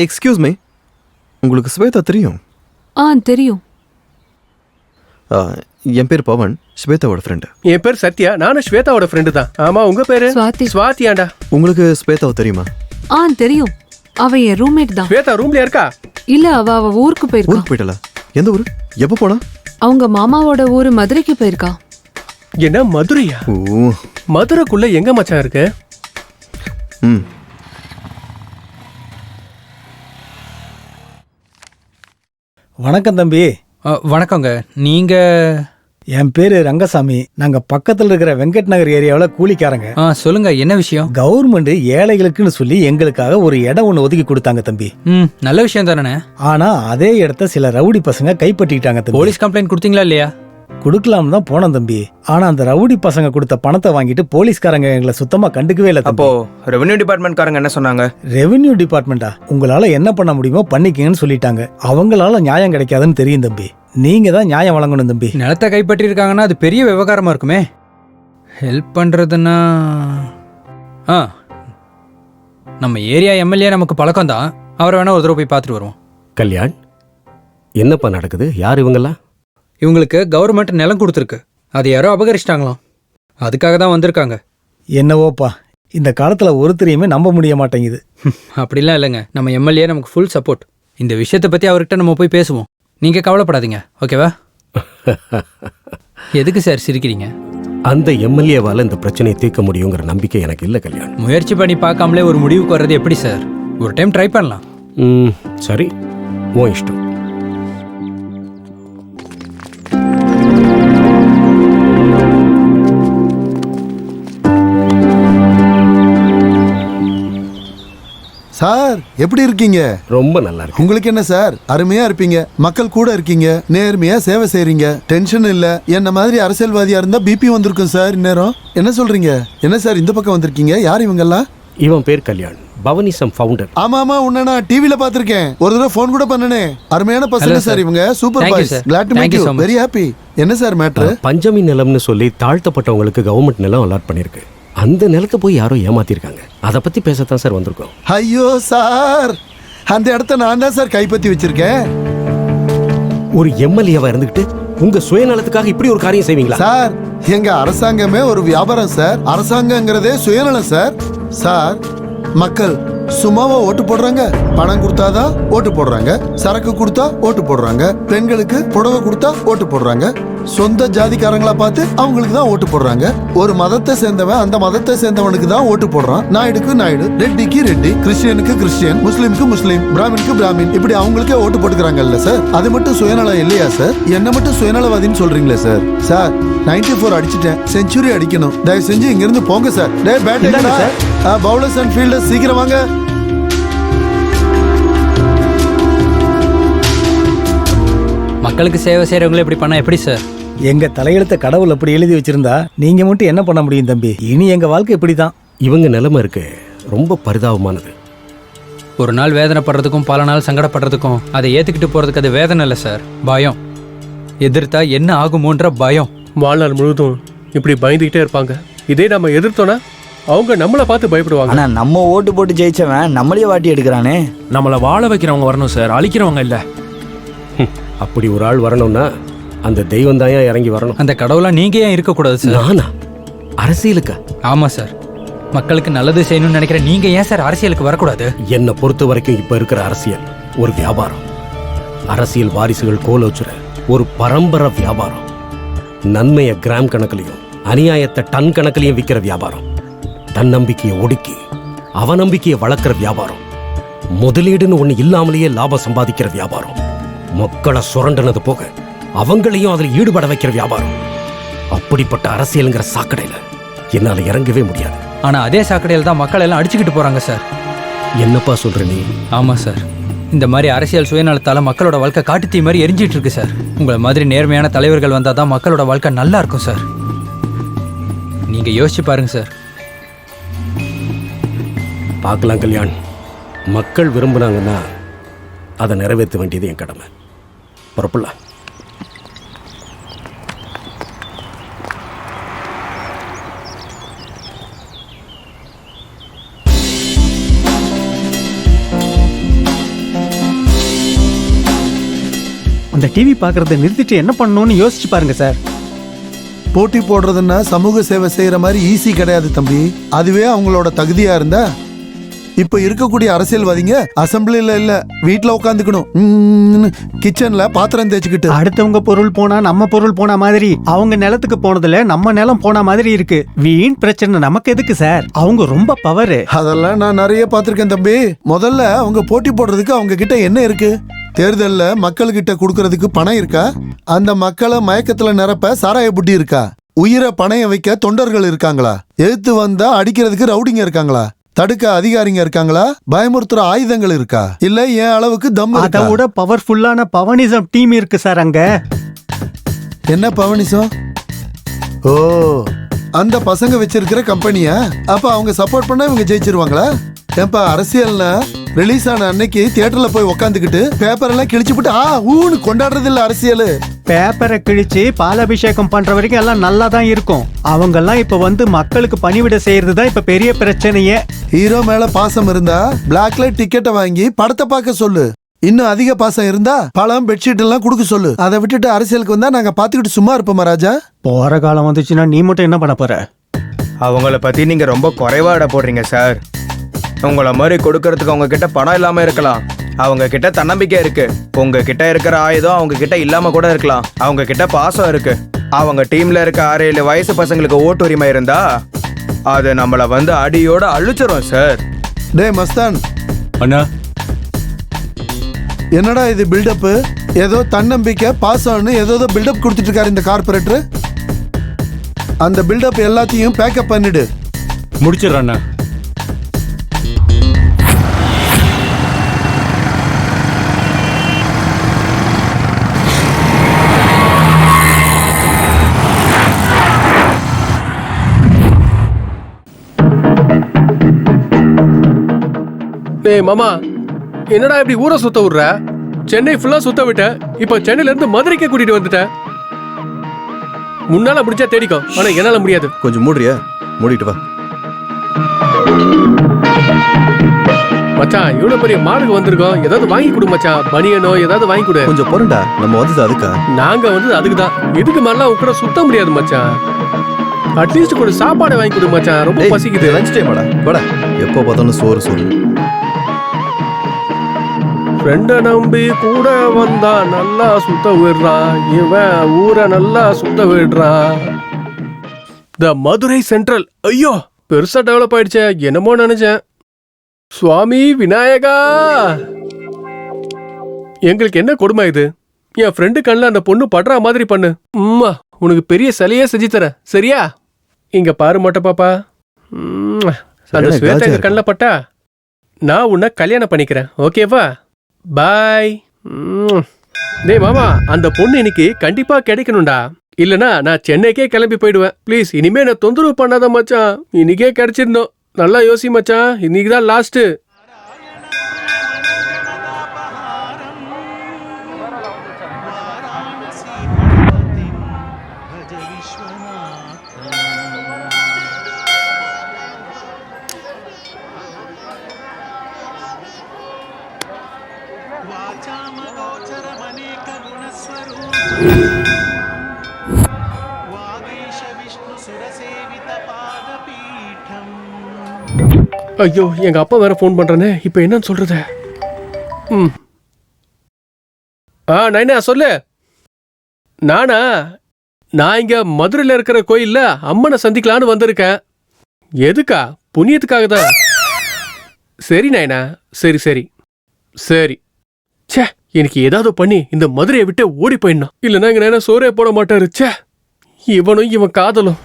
எக்ஸ்கியூஸ் மீ, உங்களுக்கு ஸ்வேதா தெரியும்? தெரியும். என் பேர் பவன், ஸ்வேதாவோட ஃப்ரெண்டு. என் பேர் சத்யா, நானும் ஸ்வேதாவோட ஃப்ரெண்டு தான். ஆமா, உங்க பேரு? சுவாதி. ஸ்வாதியாண்டா. உங்களுக்கு ஸ்வேதாவை தெரியுமா? தெரியும். அவ என் ரூம்மேட் தான். ஸ்வேதா ரூம்ல இருக்கா? இல்ல, அவ ஊருக்கு போயிருக்கா. ஊருக்கு போயிட்டல? எந்த ஊரு? எப்போ போனா? அவங்க மாமாவோட ஊரு மதுரைக்கு போயிருக்கா. என்ன மதுரையா? மதுரைக்குள்ள எங்க மச்சான் இருக்கு? வணக்கம் தம்பி. வணக்கங்க. நீங்க? என் பேரு ரங்கசாமி. நாங்க பக்கத்துல இருக்கிற வெங்கட் நகர் ஏரியாவில் கூலிக்காரங்க. சொல்லுங்க, என்ன விஷயம்? கவர்மெண்ட் ஏழைகளுக்குன்னு சொல்லி எங்களுக்காக ஒரு இடம் ஒன்று ஒதுக்கி கொடுத்தாங்க தம்பி. நல்ல விஷயம் தானே. ஆனா அதே இடத்த சில ரவுடி பசங்க கைப்பற்றிட்டாங்க தம்பி. போலீஸ் கம்ப்ளைண்ட் கொடுத்தீங்களா இல்லையா? கொடுக்கலாம் தான் போனோம் தம்பி. ஆனா அந்த ரவுடி பசங்க கொடுத்த பணத்தை வாங்கிட்டு போலீஸ்காரங்க எங்களை சுத்தமா கண்டுக்கவே இல்லை. அப்போ ரெவென்யூ டிபார்ட்மெண்ட்காரங்க என்ன சொன்னாங்க? ரெவென்யூ டிபார்ட்மெண்டா உங்களால என்ன பண்ண முடியுமோ பண்ணிக்கங்கன்னு சொல்லிட்டாங்க. அவங்களால நியாயம் கிடைக்காதுன்னு தெரியும் தம்பி. நீங்க தான் நியாயம் வழங்கணும் தம்பி. நிலத்தை கைப்பற்றி இருக்காங்கன்னா அது பெரிய விவகாரமா இருக்குமே. ஹெல்ப் பண்றதுன்னா நம்ம ஏரியா எம்எல்ஏ நமக்கு பழக்கம் தான். அவரை வேணா ஒரு தடவை போய் பார்த்துட்டு வருவோம். கல்யாண், என்னப்பா நடக்குது? யார் இவங்கெல்லாம்? இவங்களுக்கு கவர்மெண்ட் நிலம் கொடுத்துருக்கு, அது யாரோ அபகரிச்சிட்டாங்களாம். அதுக்காக தான் வந்திருக்காங்க. என்னவோப்பா, இந்த காலத்துல ஒருத்தரையுமே நம்ப முடிய மாட்டேங்குது. அப்படிலாம் இல்லைங்க, நம்ம எம்எல்ஏ நமக்கு ஃபுல் சப்போர்ட். இந்த விஷயத்தை பற்றி அவர்கிட்ட நம்ம போய் பேசுவோம். நீங்கள் கவலைப்படாதீங்க, ஓகேவா? எதுக்கு சார் சிரிக்கிறீங்க? அந்த எம்எல்ஏவால் இந்த பிரச்சனையை தீர்க்க முடியுங்கிற நம்பிக்கை எனக்கு இல்லை கல்யாண். முயற்சி பண்ணி பார்க்காமலே ஒரு முடிவுக்கு வர்றது எப்படி சார்? ஒரு டைம் ட்ரை பண்ணலாம். சரி, உன் இஷ்டம். சார் எப்படி இருக்கீங்க? ரொம்ப நல்லா இருக்கு. உங்களுக்கு என்ன சார், அருமையா இருப்பீங்க. மக்கள் கூட இருக்கீங்க, நேர்மையா சேவை செய்றீங்க, டென்ஷன் இல்ல. என்ன மாதிரி அரசியல்வாதியா இருந்தா பிபி வந்திருக்கும் சார் இந்நேரம். என்ன சொல்றீங்க? என்ன சார் இந்த பக்கம் வந்திருக்கீங்க? யார் இவங்கெல்லாம்? இவன் பேர் கல்யாண், பவனிசம் ஃபவுண்டர். ஆமா ஆமா, உன்ன நான் டிவில பாத்திருக்கேன். ஒரு தடவை ஃபோன் கூட பண்ணனே. அருமையான பசங்க சார் இவங்க. Super boys. Glad to meet you. Very happy. என்ன சார் மேட்டர்? பஞ்சமி நிலம்னு சொல்லி தாழ்த்தப்பட்டவங்களுக்கு கவர்மெண்ட் நிலம் அலாட் பண்ணிருக்கு. அந்த நிலத்தை போய் யாரோ ஏமாத்திருக்காங்க. அதை பத்தி பேசத்தான் சார் வந்திருக்கோம். ஐயோ சார், அந்த இடத்த நான் தான் சார் கைப்பற்றி வச்சிருக்கேன். ஒரு எம்எல்ஏவா இருந்துகிட்டு உங்க சுயநலத்துக்காக இப்படி ஒரு காரியம் செய்வீங்களா சார்? எங்க அரசாங்கமே ஒரு வியாபாரம் சார். அரசாங்கங்கிறதே சுயநலம் சார். சார், மக்கள் சும்மாவா ஓட்டு போடுறாங்க? பணம் கொடுத்தாதான் ஓட்டு போடுறாங்க. சரக்கு கொடுத்தா ஓட்டு போடுறாங்க. பெண்களுக்கு புடவை கொடுத்தா ஓட்டு போடுறாங்க. சொந்த ஜாதிக்காரங்களா பார்த்து அவங்களுக்கு தான் ஓட்டு போடுறாங்க. ஒரு மதத்தை சேர்ந்தவன் அந்த மதத்தை சேர்ந்தவனுக்கு தான் ஓட்டு போடுறான். நாயுடுக்கு நாயுடு, ரெட்டிக்கு ரெட்டி, கிறிஸ்டியனுக்கு கிறிஸ்டியன், முஸ்லீமுக்கு முஸ்லீம், பிராமினுக்கு பிராமின், இப்படி அவங்களுக்கே ஓட்டு போட்டுக்கிறாங்கல்ல சார். அது மட்டும் சுயநலம் இல்லையா சார்? என்ன மட்டும் சுயநலவாதின்னு சொல்றீங்களே சார். சார், 94 அடிச்சிட்டேன், செஞ்சுரி அடிக்கணும். தயவு செஞ்சு இங்க இருந்து போங்க சார். டே bat sir, bowlers and fielders சீக்கிரம் வாங்க. மக்களுக்கு சேவை செய்யறவங்களே இப்படி பண்ணா எப்படி சார்? எங்க தலையெழுத்த கடவுள் அப்படி எழுதி வச்சிருந்தா நீங்க மட்டும் என்ன பண்ண முடியும் தம்பி? இனி எங்க வாழ்க்கை இப்படிதான். இவங்க நிலைமை இருக்கு ரொம்ப பரிதாபமானது. ஒரு நாள் வேதனைப்படுறதுக்கும் பல நாள் சங்கடப்படுறதுக்கும் அதை ஏத்துக்கிட்டு போறதுக்கு அது வேதனை இல்லை சார், பயம். எதிர்த்தா என்ன ஆகுமோன்ற பயம். வாழ்நாள் முழுதும் இப்படி பயந்துகிட்டே இருப்பாங்க. இதே நம்ம எதிர்த்தோன்னா அவங்க நம்மளை பார்த்து பயப்படுவாங்க. ஆனா நம்ம ஓட்டு போட்டு ஜெயிச்சவன் நம்மளே வாட்டி எடுக்கிறானே. நம்மளை வாழ வைக்கிறவங்க வரணும் சார், அழிக்கிறவங்க இல்ல. அப்படி ஒரு ஆள் வரணும்னா அந்த தெய்வம் தான் இறங்கி வரணும். அந்த கடவுளா நீங்க ஏன் இருக்கக்கூடாது சார்? நானா? அரசியலுக்கா? ஆமா சார், மக்களுக்கு நல்லது செய்யணும்னு நினைக்கிற நீங்க ஏன் சார் அரசியலுக்கு வரக்கூடாது? என்னை பொறுத்த வரைக்கும் இப்ப இருக்கிற அரசியல் ஒரு வியாபாரம். அரசியல் வாரிசுகள் கோலோச்சுற ஒரு பரம்பரை வியாபாரம். நன்மையை கிராம் கணக்கிலையும் அநியாயத்தை டன் கணக்கிலையும் விற்கிற வியாபாரம். தன்னம்பிக்கையை ஒடுக்கி அவநம்பிக்கையை வளர்க்கிற வியாபாரம். முதலீடுன்னு ஒண்ணு இல்லாமலேயே லாபம் சம்பாதிக்கிற வியாபாரம். மக்களை சுரண்டனது போக அவங்களையும் அதில் ஈடுபட வைக்கிற வியாபாரம். அப்படிப்பட்ட அரசியலுங்கிற சாக்கடையில என்னால இறங்கவே முடியாது. ஆனா அதே சாக்கடையில் தான் மக்கள் எல்லாம் அடிச்சுக்கிட்டு போறாங்க சார். என்னப்பா சொல்ற நீ? ஆமா சார், இந்த மாதிரி அரசியல் சுயநலத்தால மக்களோட வாழ்க்கை காட்டுத்தீ மாதிரி எரிஞ்சிட்டு இருக்கு சார். உங்களை மாதிரி நேர்மையான தலைவர்கள் வந்தாதான் மக்களோட வாழ்க்கை நல்லா இருக்கும் சார். நீங்க யோசிச்சு பாருங்க சார். பார்க்கலாம் கல்யாண், மக்கள் விரும்புனாங்கன்னா அதை நிறைவேற்ற வேண்டியது என் கடமை. புறப்படலாம். அந்த டிவி பார்க்கறத நிறுத்திட்டு என்ன பண்ணணும்னு யோசிச்சு பாருங்க சார். போட்டி போடுறதுன்னா சமூக சேவை செய்யற மாதிரி ஈஸி கிடையாது தம்பி. அதுவே அவங்களோட தகுதியா இருந்தா இப்ப இருக்கக்கூடிய அரசியல்வாதிங்க அசம்பிளில இல்ல வீட்டுல உட்காந்துக்கணும், கிச்சன்ல பாத்திரம் தேய்ச்சிக்கிட்டு. அடுத்தவங்க பொருள் போனா நம்ம பொருள் போன மாதிரி, அவங்க நிலத்துக்கு போனதுல நம்ம நிலம் போன மாதிரி இருக்கு. வீண் பிரச்சனை நமக்கு எதுக்கு சார்? அவங்க ரொம்ப பவர். அதெல்லாம் நான் நிறைய பார்த்திருக்கேன் தம்பி. முதல்ல அவங்க போட்டி போடுறதுக்கு அவங்க கிட்ட என்ன இருக்கு? தேர்தல்ல மக்கள்கிட்ட கொடுக்கறதுக்கு பணம் இருக்கா? அந்த மக்களை மயக்கத்துல நிரப்ப சாராய புட்டி இருக்கா? உயிரை பணைய வைக்க தொண்டர்கள் இருக்காங்களா? எதிர்த்து வந்தா அடிக்கிறதுக்கு ரவுடிங்க இருக்காங்களா? தடுக்க அதிகாரிங்க இருக்காங்களா? பயமுறுத்துற ஆயுதங்கள் இருக்கா? இல்ல என் அளவுக்கு தம் இருக்கா? அதை விட பவர்ஃபுல்லான பவனிசம் டீம் இருக்கு சார் அங்க. என்ன பவனிசம்? ஓ, அந்த பசங்க வச்சிருக்கிற கம்பெனியா? அப்ப அவங்க சப்போர்ட் பண்ணா இவங்க ஜெயிச்சிருவாங்களா? ஏன்பா, அரசியல்னா ரிலீஸ் ஆன அன்னைக்கு தியேட்டர்ல போய் உக்காந்துக்கிட்டு பேப்பர் எல்லாம் கிழிச்சு போட்டு ஊன்னு கொண்டாடுறது இல்ல அரசியல். பேப்பரை கிழிச்சு பாலாபிஷேகம் பண்ற வரைக்கும் எல்லாம் நல்லா தான் இருக்கும். அவங்க எல்லாம் இப்ப வந்து மக்களுக்கு பணிவிட செய்யறது தான் இப்ப பெரிய பிரச்சனையே. ஹீரோ மேல பாசம் இருந்தா பிளாக்ல டிக்கெட்டை வாங்கி படத்தை பார்க்க சொல்லு. இன்னும் அதிக பாசம் இருந்தா பழம் பெட்ஷீட் எல்லாம் கொடுக்க சொல்லு. அதை விட்டுட்டு அரசியலுக்கு வந்தா நாங்க பாத்துக்கிட்டு சும்மா இருப்போமா ராஜா? போற காலம் வந்துச்சுன்னா நீ மட்டும் என்ன பண்ண போற? அவங்கள பத்தி நீங்க ரொம்ப குறைவா இட போடுறீங்க சார். உங்களை மாதிரி கொடுக்கறதுக்கு அவங்க கிட்ட பணம் இல்லாம இருக்கலாம், அவங்க கிட்ட தன்னம்பிக்கை இருக்கு. உங்க கிட்ட இருக்கிற ஆயுதம் அவங்க கிட்ட இல்லாம கூட இருக்கலாம். அவங்க கிட்ட பாசம் இருக்கு. அவங்க டீம்ல இருக்க 6-7 வயசு பசங்களுக்கு ஓட்டு உரிமை இருந்தா அது நம்மள வந்து அடியோட அழிச்சிரும் சார். டே மஸ்தான் அண்ணா, என்னடா இது பில்டப்? ஏதோ தன்னம்பிக்கை பாசம்னு ஏதோ பில்டப் கொடுத்துட்டு இருக்காரு இந்த கார்பரேட்டர். அந்த பில்டப் எல்லாத்தையும் பேக்கப் பண்ணிடு. முடிச்சிடுறேண்ணா. டேய் மாமா, என்னடா இப்படி ஊரை சுத்த விடுற? சென்னை ஃபுல்லா சுத்த விட்ட, இப்ப சென்னையில இருந்து மதுரைக்கே கூட்டிட்டு வந்துட்ட. முன்னால முடிச்சா தேடிக்கோ, ஆனா என்னால முடியாது. கொஞ்சம் மூடுறியா? மூடிட்டு வா. மச்சான், இவ்வளவு பெரிய மாலுக்கு வந்திருக்கோம், ஏதாவது வாங்கி கொடு மச்சான். பனியனோ ஏதாவது வாங்கி கொடு. கொஞ்சம் பொருண்டா, நம்ம வந்தது அதுக்கா? நாங்க வந்தது அதுக்குதான். இதுக்கு மேலாம் உட்கார சுத்த முடியாது மச்சான். அட்லீஸ்ட் கொஞ்சம் சாப்பாடு வாங்கி கொடு மச்சான், ரொம்ப பசிக்குது. லஞ்ச் டைம் வாடா. எப்போ பார்த்தாலும் சோறு சோறு. ஃப்ரெண்ட நம்பி கூட வந்தா நல்லா சுத்த விடுறான், இவன் ஊரை நல்லா சுத்த விடுறான். த மதுரை சென்ட்ரல், ஐயோ பெருசா டெவலப் ஆயிடுச்சே, என்னமோ நினைச்சேன். சுவாமி விநாயகா, எங்களுக்கு என்ன கொடுமை இது? என் ஃப்ரெண்டு கண்ணில் அந்த பொண்ணு படுற மாதிரி பண்ணு. உனக்கு பெரிய சிலையே செஞ்சு தரேன், சரியா? இங்க பாரு மொட்டை பாப்பா, அந்த ஸ்வேதா எங்க கண்ணில் பட்டா நான் உன்னை கல்யாணம் பண்ணிக்கிறேன், ஓகேவா? பாய். டேய் மாமா, அந்த பொண்ணு இன்னைக்கு கண்டிப்பா கிடைக்கணும்டா, இல்லனா நான் சென்னைக்கே கிளம்பி போயிடுவேன். ப்ளீஸ் இனிமே நான் தொந்தரவு பண்ணாத மச்சான். இன்னைக்கே கிடைச்சிருந்தோம். நல்லா யோசி மச்சான், இன்னைக்கு தான் லாஸ்ட். ஐயோ, எங்க அப்பா வேற ஃபோன் பண்றானே, இப்போ என்னன்னு சொல்றது? நைனா சொல்லு. நானா? நான் இங்க மதுரையில் இருக்கிற கோயில்ல அம்மனை சந்திக்கலான்னு வந்திருக்கேன். எதுக்கா? புண்ணியத்துக்காக தான். சரி நைனா, சரி சரி சரி. ச்சே, எனக்கு ஏதாவது பண்ணி இந்த மதுரையை விட்டு ஓடி போயிடணும், இல்லைன்னா இங்க நைனா சோறே போட மாட்டாரு. ச்சே, இவனும் இவன் காதலும்.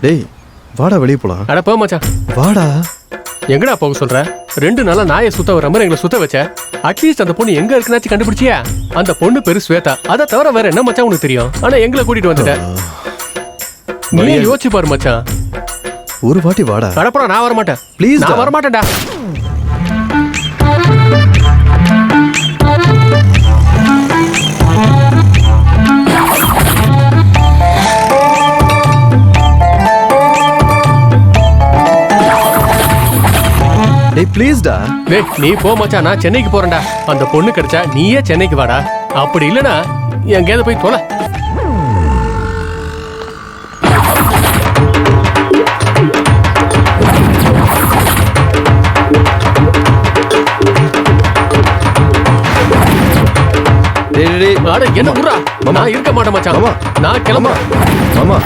டேய் வாடா, வெளியே போலாம். அட போ மச்சான். வாடா. எங்கடா போக சொல்ற? 2 நாளா நாயை சுத்த வர மாதிரி எங்களை சுத்த வச்ச. அட்லீஸ்ட் அந்த பொண்ணு எங்க இருக்குனாச்சும் கண்டுபிடிச்சியா? அந்த பொண்ணு பேரு ஸ்வேதா, அதை தவிர வேற என்ன மச்சான் உனக்கு தெரியும்? ஆனா எங்களை கூட்டிட்டு வந்துட்ட. நீ யோசிச்சு பாரு மச்சான். ஒரு வாட்டி வாடா. கடப்படா, நான் வர மாட்டேன். ப்ளீஸ், நான் வர மாட்டேன்டா. ப்ளீஸ்டா. டேய் நீ போ மச்சான், நான் சென்னைக்கு போறேன்டா. அந்த பொண்ணு கிடைச்சா நீயே சென்னைக்கு வாடா. அப்படி இல்லனா எங்கேயாவது போய் தொலை. அட என்ன புறா, நான் இருக்க மாட்டேன் மச்சான். நான் கிளம்புறேன் மாமா.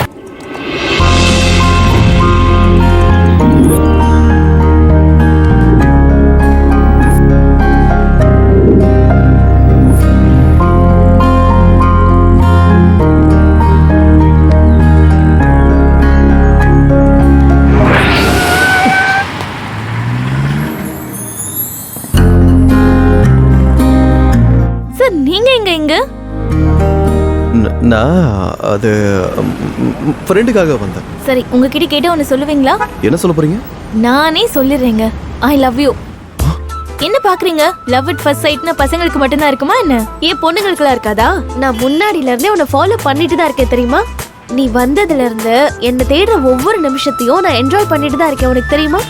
சார் நீங்க எங்க இங்க? நான் அது ஃப்ரெண்டுக்காக வந்தேன். சரி உங்ககிட்ட கேட்ட ஒன்னு சொல்லுவீங்களா? என்ன சொல்ல போறீங்க? நானே சொல்லிடுறேங்க. I love you. என்ன பாக்குறீங்க? லவ் இட் ஃபர்ஸ்ட் சைட்னா பசங்களுக்கு மட்டும்தான் இருக்குமா என்ன? ஏன் பொண்ணுங்களுக்குலாம் இருக்காதா? நான் முன்னாடில இருந்தே உன்னை ஃபாலோ பண்ணிட்டு தான் இருக்கேன் தெரியுமா? நீ வந்ததுல இருந்து என்ன தேடுற ஒவ்வொரு நிமிஷத்தையும் நான் என்ஜாய் பண்ணிட்டு தான் இருக்கேன். உனக்கு தெரியுமா?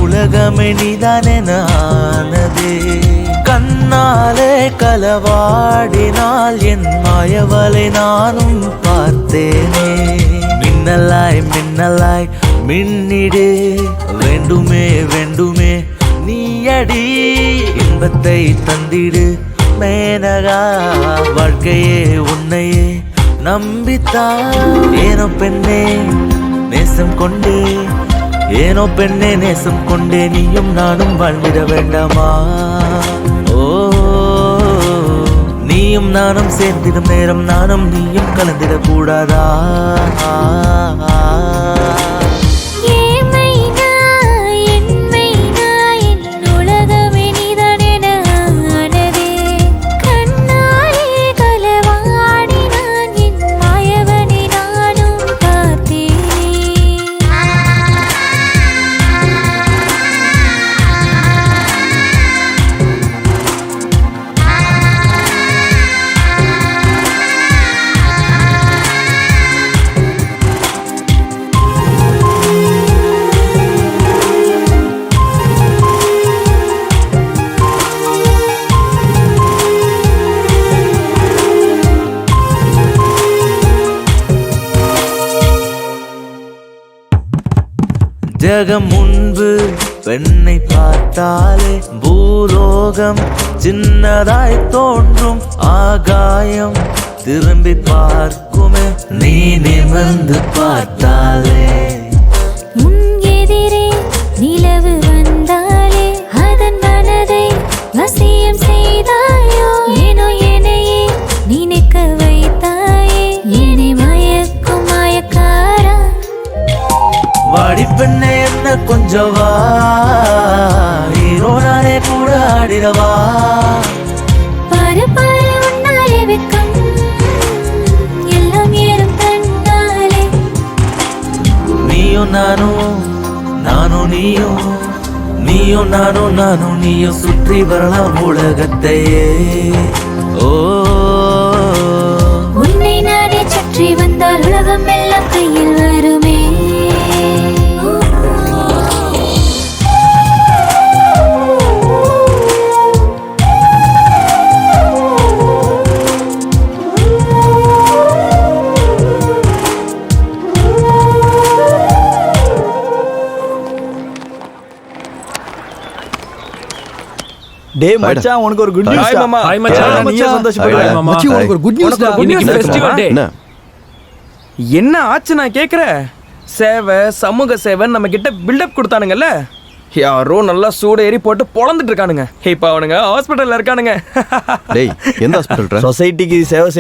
உலகமே நீதானென ஆனதே. கண்ணாலே களவாடினால் என் மாயவலை நானும் பார்த்தேனே. மின்னலாய் மின்னலாய் மின்னிடு, வேண்டுமே வேண்டுமே நீயடி. இன்பத்தை தந்திடு மேனகா, வாழ்க்கையே உன்னையே நம்பித்தான். ஏனோ பெண்ணே நேசம் கொண்டே, ஏனோ பெண்ணே நேசம் கொண்டே, நீயும் நானும் வாழ்ந்திட வேண்டாமா? ஓ நீயும் நானும் சேர்ந்திடும் நேரம் நானும் நீயும் கலந்திட கூடாதா? ஜகம் முன்பு பெண்ணை பார்த்தாலே பூலோகம் சின்னதாய் தோன்றும். ஆகாயம் திரும்பி பார்க்குமே நீ நிமிர்ந்து பார்த்தாலே. உன் எதிரே நிலவு வந்தாலே அதன் மனதை வசியம் செய்தாயோ. ஏனோ என்னையே நினைக்க வைத்தாயே, என்னை மயக்கும் மயக்காரா. வாடி பெண்ணே என்ன கொஞ்சம் வா, ஹீரோ நானே கூட ஆடிடவா. பாரு பாரு உன்னாலே வெக்கம் எல்லாம் ஏறும் கண்ணாலே. நீயும் நானும் நானும் நீயும், நீயும் நானும் நானும் நீயும் சுற்றி வரலாம் உலகத்தையே. ஓ உன்னை நானே சுற்றி வந்தால் உலகம் எல்லாம் கையில் வருமே. டேய் மச்சான், உனக்கு ஒரு குட் நியூஸ். ஹாய் மாமா. ஹாய் மச்சான். நீயே சந்தோஷப்படு. ஹாய் மாமா. மச்சி உனக்கு ஒரு குட் நியூஸ். இன்னைக்கு ஃபெஸ்டிவல் டே. என்ன ஆச்சு நான் கேக்குறேன். சேவை சமூக சேவை நம்ம கிட்ட பில்டப் கொடுத்தானுங்கல்ல, யாரோ நல்லா சூட ஏறி போட்டு பொழந்துட்டு இருக்கானுங்க. இப்ப அவனுங்க ஹாஸ்பிட்டல்ல இருக்கானுங்க. டேய் எந்த ஹாஸ்பிட்டல்? சொசைட்டிக்கு சேவை